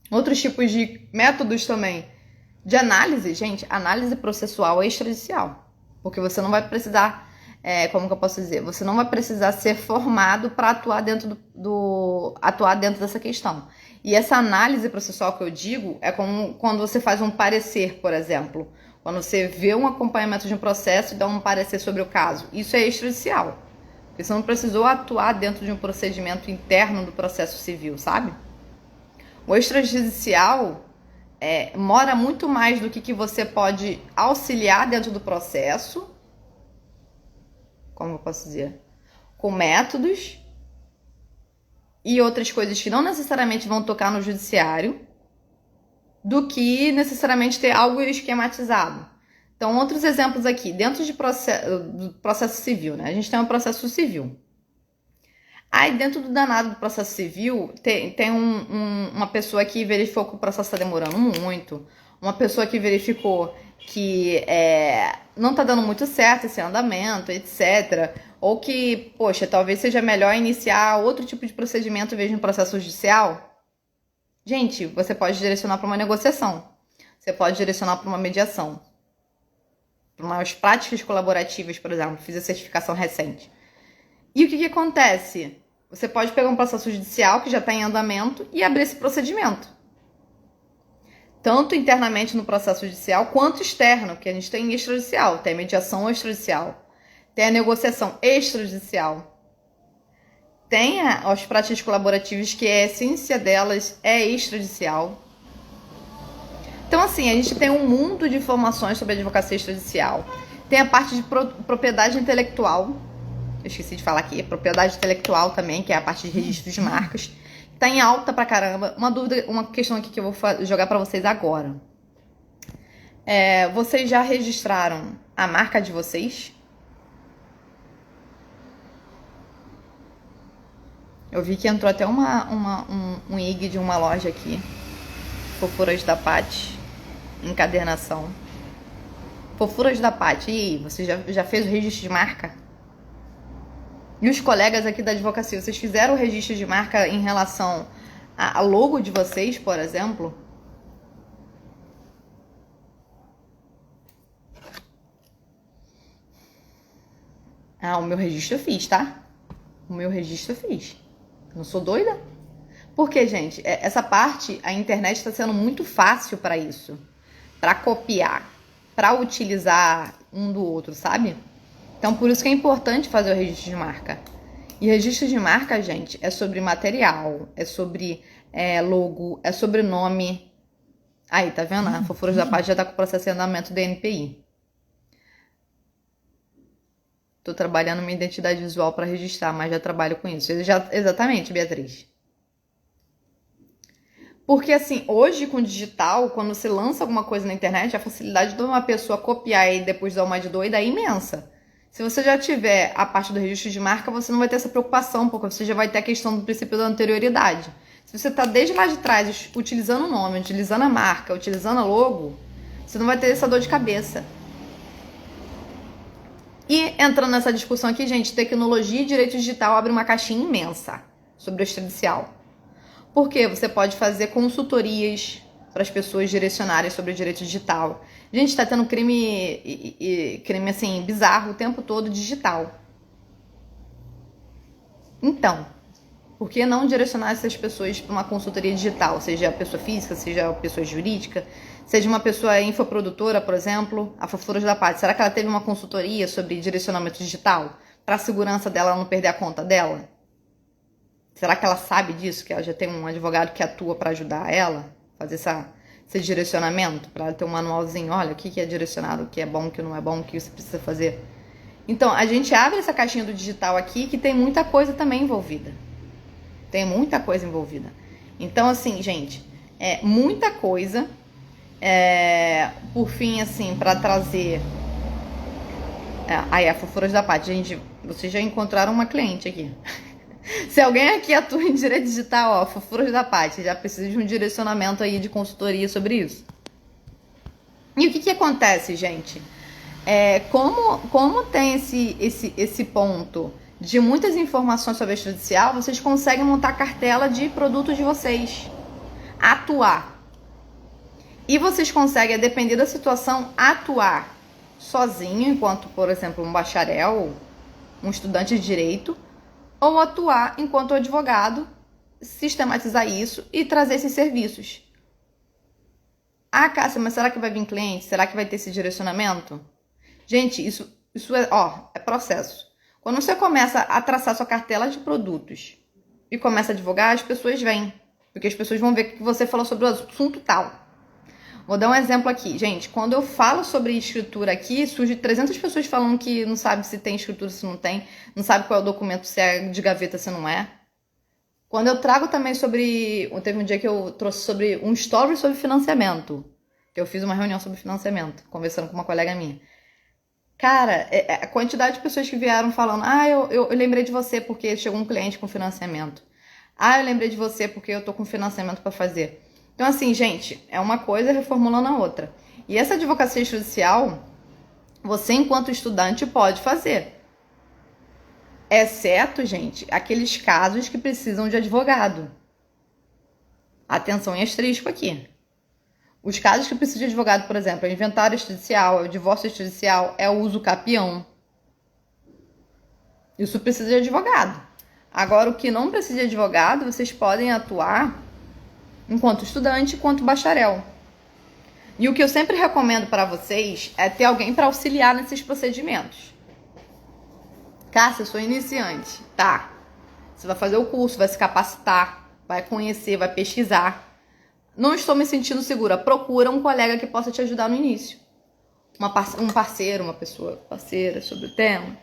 Outros tipos de métodos também de análise, gente, análise processual extrajudicial. Porque você não vai precisar, como que eu posso dizer? Você não vai precisar ser formado para atuar dentro atuar dentro dessa questão. E essa análise processual que eu digo é como quando você faz um parecer, por exemplo. Quando você vê um acompanhamento de um processo e dá um parecer sobre o caso. Isso é extrajudicial. Porque você não precisou atuar dentro de um procedimento interno do processo civil, sabe? O extrajudicial mora muito mais do que você pode auxiliar dentro do processo. Como eu posso dizer? Com métodos e outras coisas que não necessariamente vão tocar no judiciário, do que necessariamente ter algo esquematizado. Então, outros exemplos aqui, dentro do processo civil, né? A gente tem um processo civil. Aí, dentro do danado do processo civil, tem uma pessoa que verificou que o processo está demorando muito, uma pessoa que verificou que não está dando muito certo esse andamento, etc., ou que, poxa, talvez seja melhor iniciar outro tipo de procedimento em vez de um processo judicial. Gente, você pode direcionar para uma negociação. Você pode direcionar para uma mediação. Para umas práticas colaborativas, por exemplo. Fiz a certificação recente. E o que acontece? Você pode pegar um processo judicial que já está em andamento e abrir esse procedimento. Tanto internamente no processo judicial, quanto externo, que a gente tem extrajudicial. Tem a mediação extrajudicial. Tem a negociação extrajudicial. Tem as práticas colaborativas, que a essência delas é extrajudicial. Então, assim, a gente tem um mundo de informações sobre a advocacia extrajudicial. Tem a parte de propriedade intelectual. Eu esqueci de falar aqui. Propriedade intelectual também, que é a parte de registro de marcas. Tá em alta pra caramba. Uma questão aqui que eu vou jogar pra vocês agora. Vocês já registraram a marca de vocês? Eu vi que entrou até um IG de uma loja aqui. Fofuras da Paty. Encadernação. Fofuras da Paty. E aí, você já fez o registro de marca? E os colegas aqui da advocacia, vocês fizeram o registro de marca em relação a logo de vocês, por exemplo? Ah, o meu registro eu fiz, tá? O meu registro eu fiz. Não sou doida? Porque, gente, essa parte, a internet está sendo muito fácil para isso. Para copiar, para utilizar um do outro, sabe? Então, por isso que é importante fazer o registro de marca. E registro de marca, gente, é sobre material, é sobre logo, é sobre nome. Aí, tá vendo? A Fofuras da Paz já tá com o processo em andamento do NPI. Tô trabalhando minha identidade visual para registrar, mas já trabalho com isso. Exatamente, Beatriz. Porque assim, hoje com o digital, quando você lança alguma coisa na internet, a facilidade de uma pessoa copiar e depois dar uma de doida é imensa. Se você já tiver a parte do registro de marca, você não vai ter essa preocupação, porque você já vai ter a questão do princípio da anterioridade. Se você está desde lá de trás utilizando o nome, utilizando a marca, utilizando a logo, você não vai ter essa dor de cabeça. E entrando nessa discussão aqui, gente, tecnologia e direito digital abre uma caixinha imensa sobre o extrajudicial. Porque você pode fazer consultorias para as pessoas direcionarem sobre o direito digital. Gente, está tendo crime assim, bizarro o tempo todo digital. Então, por que não direcionar essas pessoas para uma consultoria digital? Seja pessoa física, seja pessoa jurídica, seja uma pessoa infoprodutora, por exemplo, a Fofuras da Paz. Será que ela teve uma consultoria sobre direcionamento digital para a segurança dela não perder a conta dela? Será que ela sabe disso? Que ela já tem um advogado que atua para ajudar ela a fazer esse direcionamento? Para ela ter um manualzinho, olha, o que é direcionado, o que é bom, o que não é bom, o que você precisa fazer. Então, a gente abre essa caixinha do digital aqui que tem muita coisa também envolvida. Tem muita coisa envolvida. Então, assim, gente, muita coisa. Por fim, assim, para trazer... Aí, a Fofuras da Paz. Gente, vocês já encontraram uma cliente aqui. Se alguém aqui atua em direito digital, ó, Fofuras da Paz, já precisa de um direcionamento aí de consultoria sobre isso. E o que acontece, gente? Como tem esse ponto de muitas informações sobre extrajudicial, vocês conseguem montar a cartela de produtos de vocês, atuar. E vocês conseguem, a depender da situação, atuar sozinho, enquanto, por exemplo, um bacharel, um estudante de direito, ou atuar enquanto advogado, sistematizar isso e trazer esses serviços. Ah, Cássia, mas será que vai vir cliente? Será que vai ter esse direcionamento? Gente, isso é processo. Quando você começa a traçar sua cartela de produtos e começa a advogar, as pessoas vêm. Porque as pessoas vão ver que você falou sobre o assunto tal. Vou dar um exemplo aqui. Gente, quando eu falo sobre escritura aqui, surge 300 pessoas falando que não sabe se tem escritura, se não tem. Não sabe qual é o documento, se é de gaveta, se não é. Quando eu trago também sobre... Teve um dia que eu trouxe sobre um story sobre financiamento. Eu fiz uma reunião sobre financiamento, conversando com uma colega minha. Cara, a quantidade de pessoas que vieram falando, eu lembrei de você porque chegou um cliente com financiamento. Eu lembrei de você porque eu tô com financiamento para fazer. Então, assim, gente, é uma coisa reformulando a outra. E essa advocacia judicial, você, enquanto estudante, pode fazer. Exceto, gente, aqueles casos que precisam de advogado. Atenção em asterisco aqui. Os casos que precisam de advogado, por exemplo, é o inventário extrajudicial, é o divórcio extrajudicial, é o uso capião. Isso precisa de advogado. Agora, o que não precisa de advogado, vocês podem atuar enquanto estudante, enquanto bacharel. E o que eu sempre recomendo para vocês é ter alguém para auxiliar nesses procedimentos. Cássia, eu sou iniciante. Tá. Você vai fazer o curso, vai se capacitar, vai conhecer, vai pesquisar. Não estou me sentindo segura. Procura um colega que possa te ajudar no início. Um parceiro, uma pessoa parceira sobre o tema.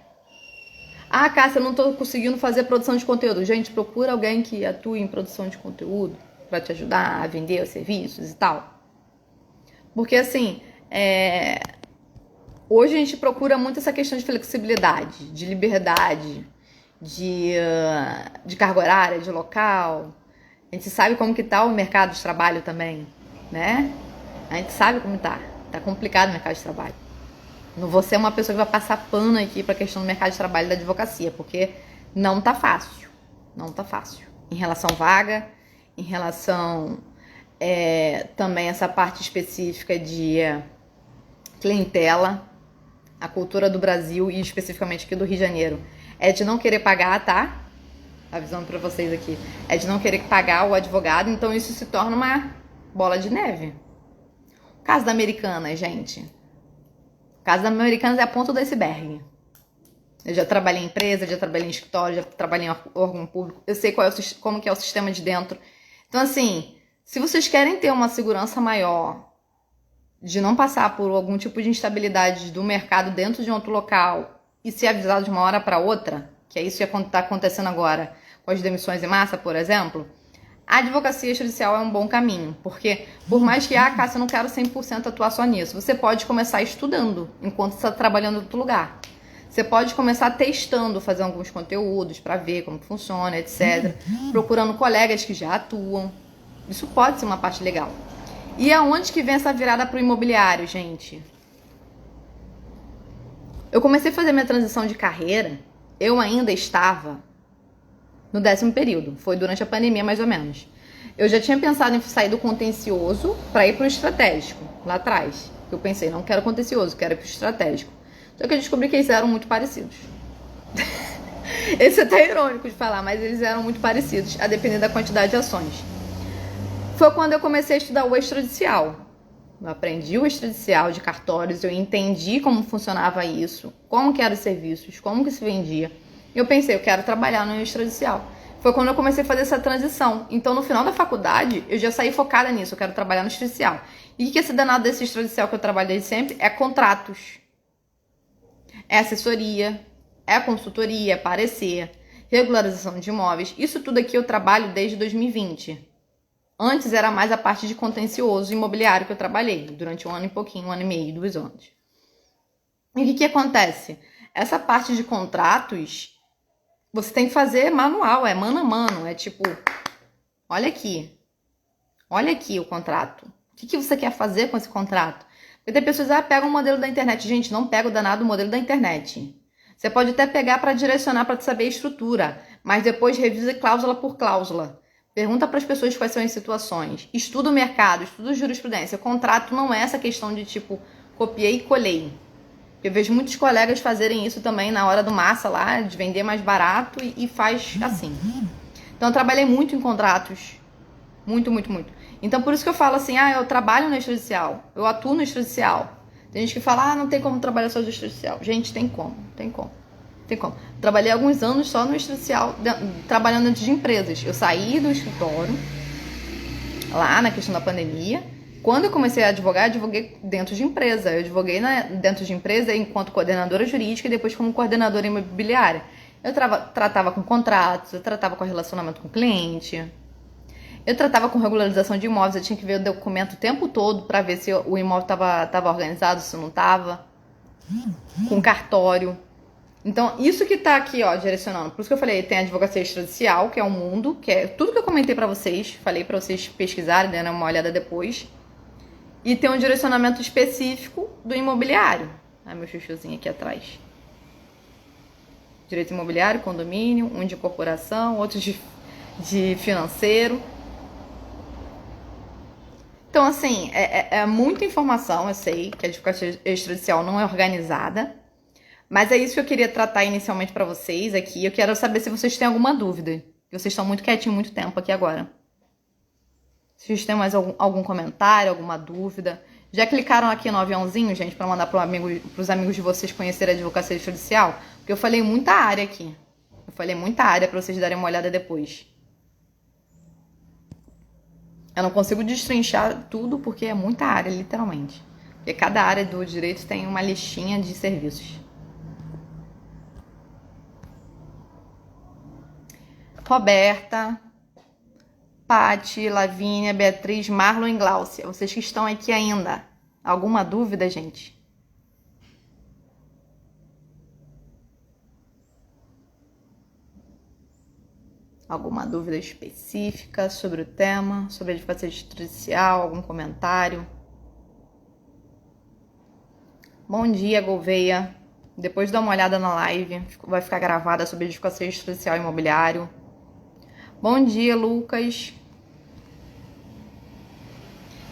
Cássia, eu não estou conseguindo fazer produção de conteúdo. Gente, procura alguém que atue em produção de conteúdo para te ajudar a vender os serviços e tal. Porque, assim, hoje a gente procura muito essa questão de flexibilidade, de liberdade, de carga horária, de local. A gente sabe como que tá o mercado de trabalho também, né? A gente sabe como tá. Tá complicado o mercado de trabalho. Não vou ser uma pessoa que vai passar pano aqui pra questão do mercado de trabalho da advocacia, porque não tá fácil. Não tá fácil. Em relação vaga, em relação também essa parte específica de clientela. A cultura do Brasil e especificamente aqui do Rio de Janeiro é de não querer pagar, tá? Avisando pra vocês aqui. É de não querer pagar o advogado, então isso se torna uma bola de neve. O caso da Americanas, gente. O caso da Americanas é a ponta do iceberg. Eu já trabalhei em empresa, já trabalhei em escritório, já trabalhei em órgão público. Eu sei como que é o sistema de dentro. Então, assim, se vocês querem ter uma segurança maior de não passar por algum tipo de instabilidade do mercado dentro de outro local e ser avisado de uma hora para outra, que é isso que está acontecendo agora com as demissões em massa, por exemplo, a advocacia judicial é um bom caminho, porque por mais que, Cássia, eu não quero 100% atuar só nisso, você pode começar estudando enquanto está trabalhando em outro lugar. Você pode começar testando, fazer alguns conteúdos para ver como funciona, etc. Procurando colegas que já atuam. Isso pode ser uma parte legal. E aonde que vem essa virada pro imobiliário, gente? Eu comecei a fazer minha transição de carreira, eu ainda estava no 10º período. Foi durante a pandemia, mais ou menos. Eu já tinha pensado em sair do contencioso para ir pro estratégico, lá atrás. Eu pensei, não quero contencioso, quero ir pro estratégico. Só que eu descobri que eles eram muito parecidos. Esse é até irônico de falar, mas eles eram muito parecidos, a depender da quantidade de ações. Foi quando eu comecei a estudar o extrajudicial. Eu aprendi o extrajudicial de cartórios, eu entendi como funcionava isso, como que eram os serviços, como que se vendia. E eu pensei, eu quero trabalhar no extrajudicial. Foi quando eu comecei a fazer essa transição. Então, no final da faculdade, eu já saí focada nisso, eu quero trabalhar no extrajudicial. E o que é esse danado desse extrajudicial que eu trabalhei sempre? É contratos. É assessoria, é consultoria, é parecer, regularização de imóveis. Isso tudo aqui eu trabalho desde 2020. Antes era mais a parte de contencioso imobiliário que eu trabalhei, durante um ano e pouquinho, 1 ano e meio, 2 anos. E o que acontece? Essa parte de contratos, você tem que fazer manual, é mano a mano, é tipo, olha aqui o contrato. O que você quer fazer com esse contrato? Porque tem pessoas que pegam o modelo da internet. Gente, não pega o danado modelo da internet. Você pode até pegar para direcionar, para saber a estrutura, mas depois revisa cláusula por cláusula. Pergunta para as pessoas quais são as situações. Estuda o mercado, estuda a jurisprudência. O contrato não é essa questão de tipo, copiei e colei. Eu vejo muitos colegas fazerem isso também na hora do massa lá, de vender mais barato e faz assim. Então eu trabalhei muito em contratos. Muito, muito, muito. Então por isso que eu falo assim, eu trabalho no extrajudicial, eu atuo no extrajudicial. Tem gente que fala, não tem como trabalhar só no extrajudicial. Gente, tem como. Trabalhei alguns anos só no extrajudicial, trabalhando dentro de empresas. Eu saí do escritório, lá na questão da pandemia. Quando eu comecei a advogar, eu advoguei dentro de empresa. Eu advoguei dentro de empresa enquanto coordenadora jurídica e depois como coordenadora imobiliária. Eu tratava com contratos, eu tratava com relacionamento com o cliente. Eu tratava com regularização de imóveis, eu tinha que ver o documento o tempo todo para ver se o imóvel estava organizado, se não estava. Com cartório. Então, isso que tá aqui, direcionando. Por isso que eu falei, tem a advocacia extrajudicial, que é o mundo, que é tudo que eu comentei pra vocês, falei pra vocês pesquisarem, darem uma olhada depois. E tem um direcionamento específico do imobiliário. Meu chuchuzinho aqui atrás. Direito imobiliário, condomínio, um de corporação, outro de financeiro. Então, assim, é muita informação, eu sei que a advocacia extrajudicial não é organizada. Mas é isso que eu queria tratar inicialmente pra vocês aqui. Eu quero saber se vocês têm alguma dúvida. Vocês estão muito quietinhos muito tempo aqui agora. Se vocês têm mais algum comentário, alguma dúvida. Já clicaram aqui no aviãozinho, gente, pra mandar pros amigos de vocês conhecerem a advocacia judicial? Porque eu falei muita área aqui. Eu falei muita área pra vocês darem uma olhada depois. Eu não consigo destrinchar tudo porque é muita área, literalmente. Porque cada área do direito tem uma listinha de serviços. Roberta, Pati, Lavínia, Beatriz, Marlon e Gláucia. Vocês que estão aqui ainda. Alguma dúvida, gente? Alguma dúvida específica sobre o tema? Sobre a advocacia judicial? Algum comentário? Bom dia, Gouveia. Depois dá uma olhada na live. Vai ficar gravada sobre a advocacia judicial e imobiliário. Bom dia, Lucas.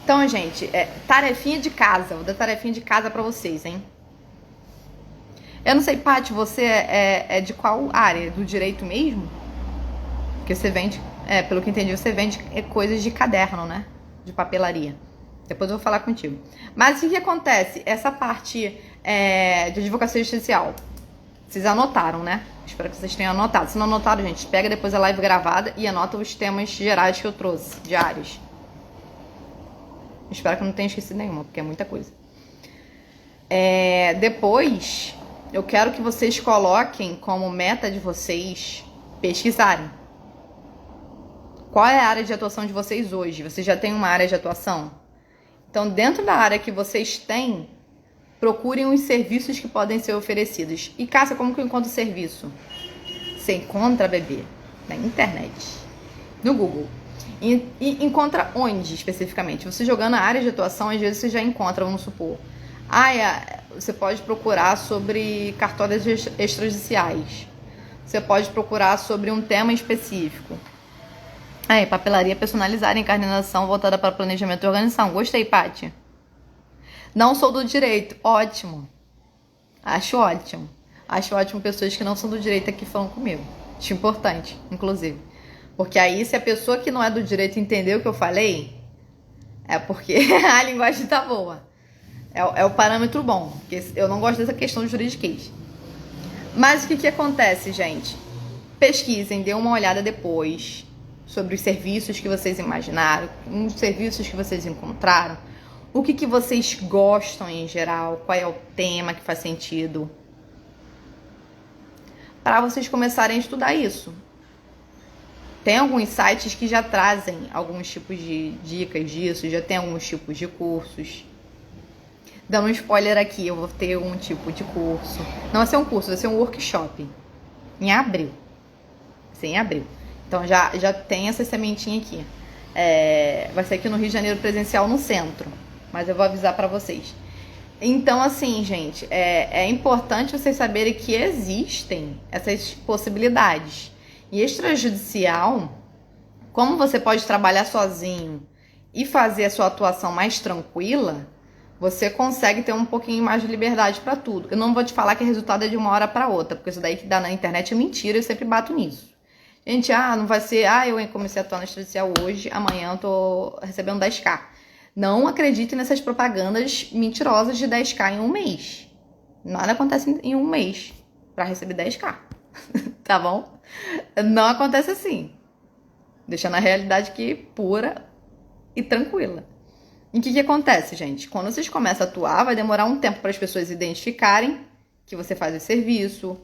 Então, gente, tarefinha de casa. Vou dar tarefinha de casa pra vocês, hein? Eu não sei, Paty, você é de qual área? Do direito mesmo? Porque você vende, pelo que entendi, você vende coisas de caderno, né? De papelaria. Depois eu vou falar contigo. Mas o que acontece? Essa parte de advocacia judicial, vocês anotaram, né? Espero que vocês tenham anotado. Se não anotaram, gente, pega depois a live gravada e anota os temas gerais que eu trouxe, diários. Espero que eu não tenha esquecido nenhuma, porque é muita coisa. Depois, eu quero que vocês coloquem como meta de vocês pesquisarem. Qual é a área de atuação de vocês hoje? Vocês já têm uma área de atuação? Então, dentro da área que vocês têm, procurem os serviços que podem ser oferecidos. E, Cássia, como que eu encontro serviço? Você encontra, bebê, na internet, no Google. E encontra onde, especificamente? Você jogando a área de atuação, às vezes você já encontra, vamos supor. Você pode procurar sobre cartórios extrajudiciais. Você pode procurar sobre um tema específico. Papelaria personalizada, encarnação voltada para planejamento e organização. Gostei, Paty. Não sou do direito. Ótimo. Acho ótimo. Acho ótimo pessoas que não são do direito aqui falando comigo. Acho importante, inclusive. Porque aí, se a pessoa que não é do direito entender o que eu falei, é porque a linguagem tá boa. É o parâmetro bom. Porque eu não gosto dessa questão de juridiquês. Mas o que acontece, gente? Pesquisem, dê uma olhada depois sobre os serviços que vocês imaginaram, os serviços que vocês encontraram, o que vocês gostam em geral, qual é o tema que faz sentido, para vocês começarem a estudar isso. Tem alguns sites que já trazem alguns tipos de dicas disso, já tem alguns tipos de cursos. Dando um spoiler aqui, eu vou ter um tipo de curso. Não vai ser um curso, vai ser um workshop. Em abril. Vai ser em abril. Então já tem essa sementinha aqui. Vai ser aqui no Rio de Janeiro presencial no centro. Mas eu vou avisar pra vocês. Então, assim, gente, é importante vocês saberem que existem essas possibilidades. E extrajudicial, como você pode trabalhar sozinho e fazer a sua atuação mais tranquila, você consegue ter um pouquinho mais de liberdade para tudo. Eu não vou te falar que o resultado é de uma hora para outra, porque isso daí que dá na internet é mentira, eu sempre bato nisso. Gente, não vai ser, eu comecei a atuar no extrajudicial hoje, amanhã eu tô recebendo 10k. Não acredite nessas propagandas mentirosas de 10k em um mês. Nada acontece em um mês para receber 10k. Tá bom? Não acontece assim. Deixando a realidade aqui pura e tranquila. E o que acontece, gente? Quando vocês começam a atuar, vai demorar um tempo para as pessoas identificarem que você faz o serviço.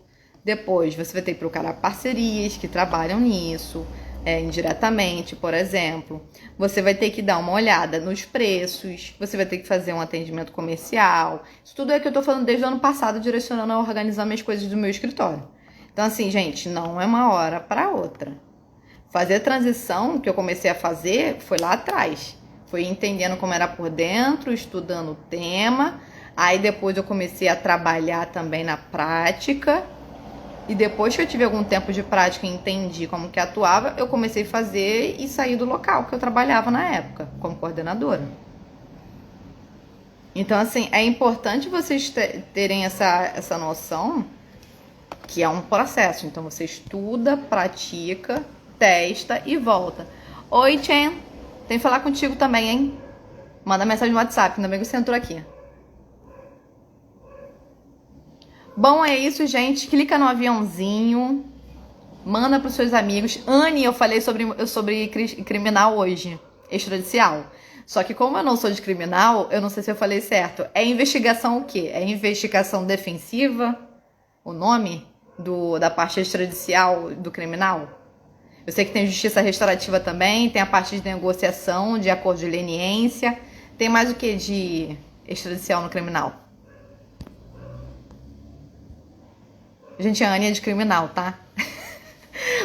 Depois, você vai ter que procurar parcerias que trabalham nisso, indiretamente, por exemplo. Você vai ter que dar uma olhada nos preços. Você vai ter que fazer um atendimento comercial. Isso tudo é que eu tô falando desde o ano passado, direcionando a organizar minhas coisas do meu escritório. Então, assim, gente, não é uma hora para outra. Fazer a transição que eu comecei a fazer foi lá atrás. Foi entendendo como era por dentro, estudando o tema. Aí depois eu comecei a trabalhar também na prática. E depois que eu tive algum tempo de prática e entendi como que atuava, eu comecei a fazer e sair do local que eu trabalhava na época, como coordenadora. Então, assim, é importante vocês terem essa noção que é um processo. Então, você estuda, pratica, testa e volta. Oi, Chen. Tem que falar contigo também, hein? Manda mensagem no WhatsApp, ainda bem que você entrou aqui. Bom, é isso, gente. Clica no aviãozinho. Manda para os seus amigos. Anne, eu falei sobre criminal hoje. Extrajudicial. Só que como eu não sou de criminal, eu não sei se eu falei certo. É investigação o quê? É investigação defensiva? O nome da parte extrajudicial do criminal? Eu sei que tem justiça restaurativa também, tem a parte de negociação, de acordo de leniência. Tem mais o que de extrajudicial no criminal? Gente, a Anne é de criminal, tá?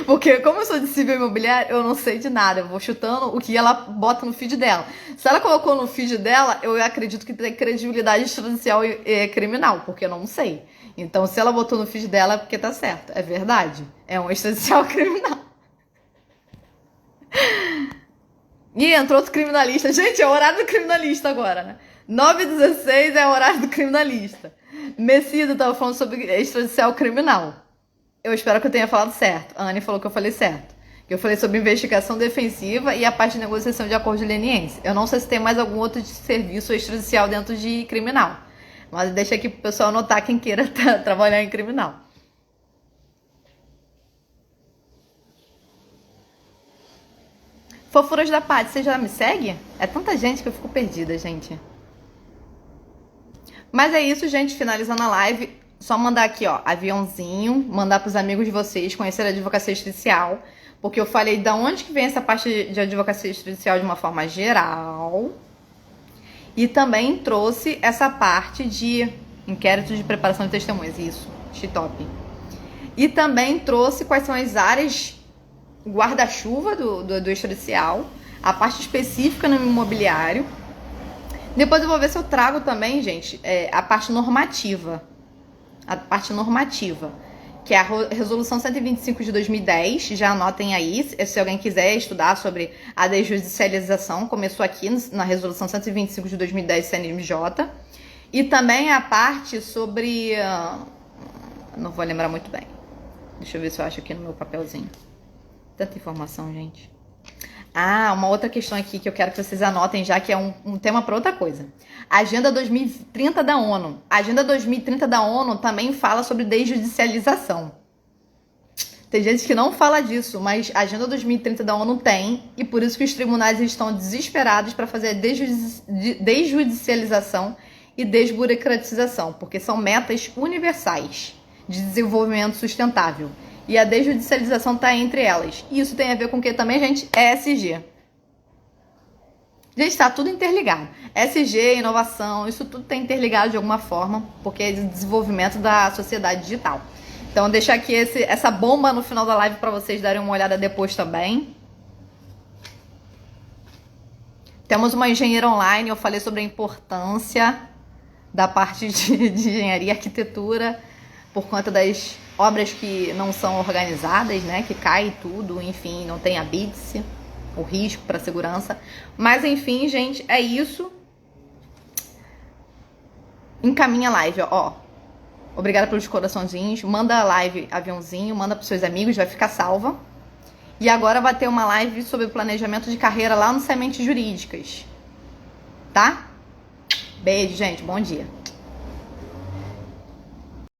Porque como eu sou de civil imobiliário, eu não sei de nada. Eu vou chutando o que ela bota no feed dela. Se ela colocou no feed dela, eu acredito que tem credibilidade extrajudicial e criminal, porque eu não sei. Então, se ela botou no feed dela, é porque tá certo. É verdade. É um extrajudicial criminal. E entrou outro criminalista. Gente, é o horário do criminalista agora, né? 9h16 é o horário do criminalista. Messido tava falando sobre extrajudicial criminal. Eu espero que eu tenha falado certo. A Anne falou que eu falei certo. Que eu falei sobre investigação defensiva e a parte de negociação de acordo de leniência. Eu não sei se tem mais algum outro serviço extrajudicial dentro de criminal. Mas deixa aqui pro pessoal anotar quem queira trabalhar em criminal. Fofuras da Paty, você já me segue? É tanta gente que eu fico perdida, gente. Mas é isso, gente. Finalizando a live, só mandar aqui, ó, aviãozinho, mandar pros amigos de vocês conhecer a advocacia extrajudicial, porque eu falei da onde que vem essa parte de advocacia extrajudicial de uma forma geral. E também trouxe essa parte de inquérito de preparação de testemunhas, isso, top. E também trouxe quais são as áreas guarda-chuva do extrajudicial, a parte específica no imobiliário. Depois eu vou ver se eu trago também, gente, a parte normativa. A parte normativa, que é a Resolução 125 de 2010. Já anotem aí, se alguém quiser estudar sobre a desjudicialização, começou aqui na Resolução 125 de 2010 CNMJ. E também a parte sobre... não vou lembrar muito bem. Deixa eu ver se eu acho aqui no meu papelzinho. Tanta informação, gente. Uma outra questão aqui que eu quero que vocês anotem, já que é um tema para outra coisa. Agenda 2030 da ONU. A Agenda 2030 da ONU também fala sobre desjudicialização. Tem gente que não fala disso, mas a Agenda 2030 da ONU tem, e por isso que os tribunais estão desesperados para fazer a desjudicialização e desburocratização, porque são metas universais de desenvolvimento sustentável. E a desjudicialização está entre elas. E isso tem a ver com o que também, gente? ESG. Gente, está tudo interligado. ESG, inovação, isso tudo está interligado de alguma forma, porque é o desenvolvimento da sociedade digital. Então, vou deixar aqui essa bomba no final da live para vocês darem uma olhada depois também. Temos uma engenheira online, eu falei sobre a importância da parte de engenharia e arquitetura, por conta das obras que não são organizadas, né? Que cai tudo, enfim, não tem a BITS, o risco para a segurança. Mas, enfim, gente, é isso. Encaminha a live, ó. Obrigada pelos coraçãozinhos. Manda a live aviãozinho, manda para seus amigos, vai ficar salva. E agora vai ter uma live sobre planejamento de carreira lá no Sementes Jurídicas. Tá? Beijo, gente. Bom dia.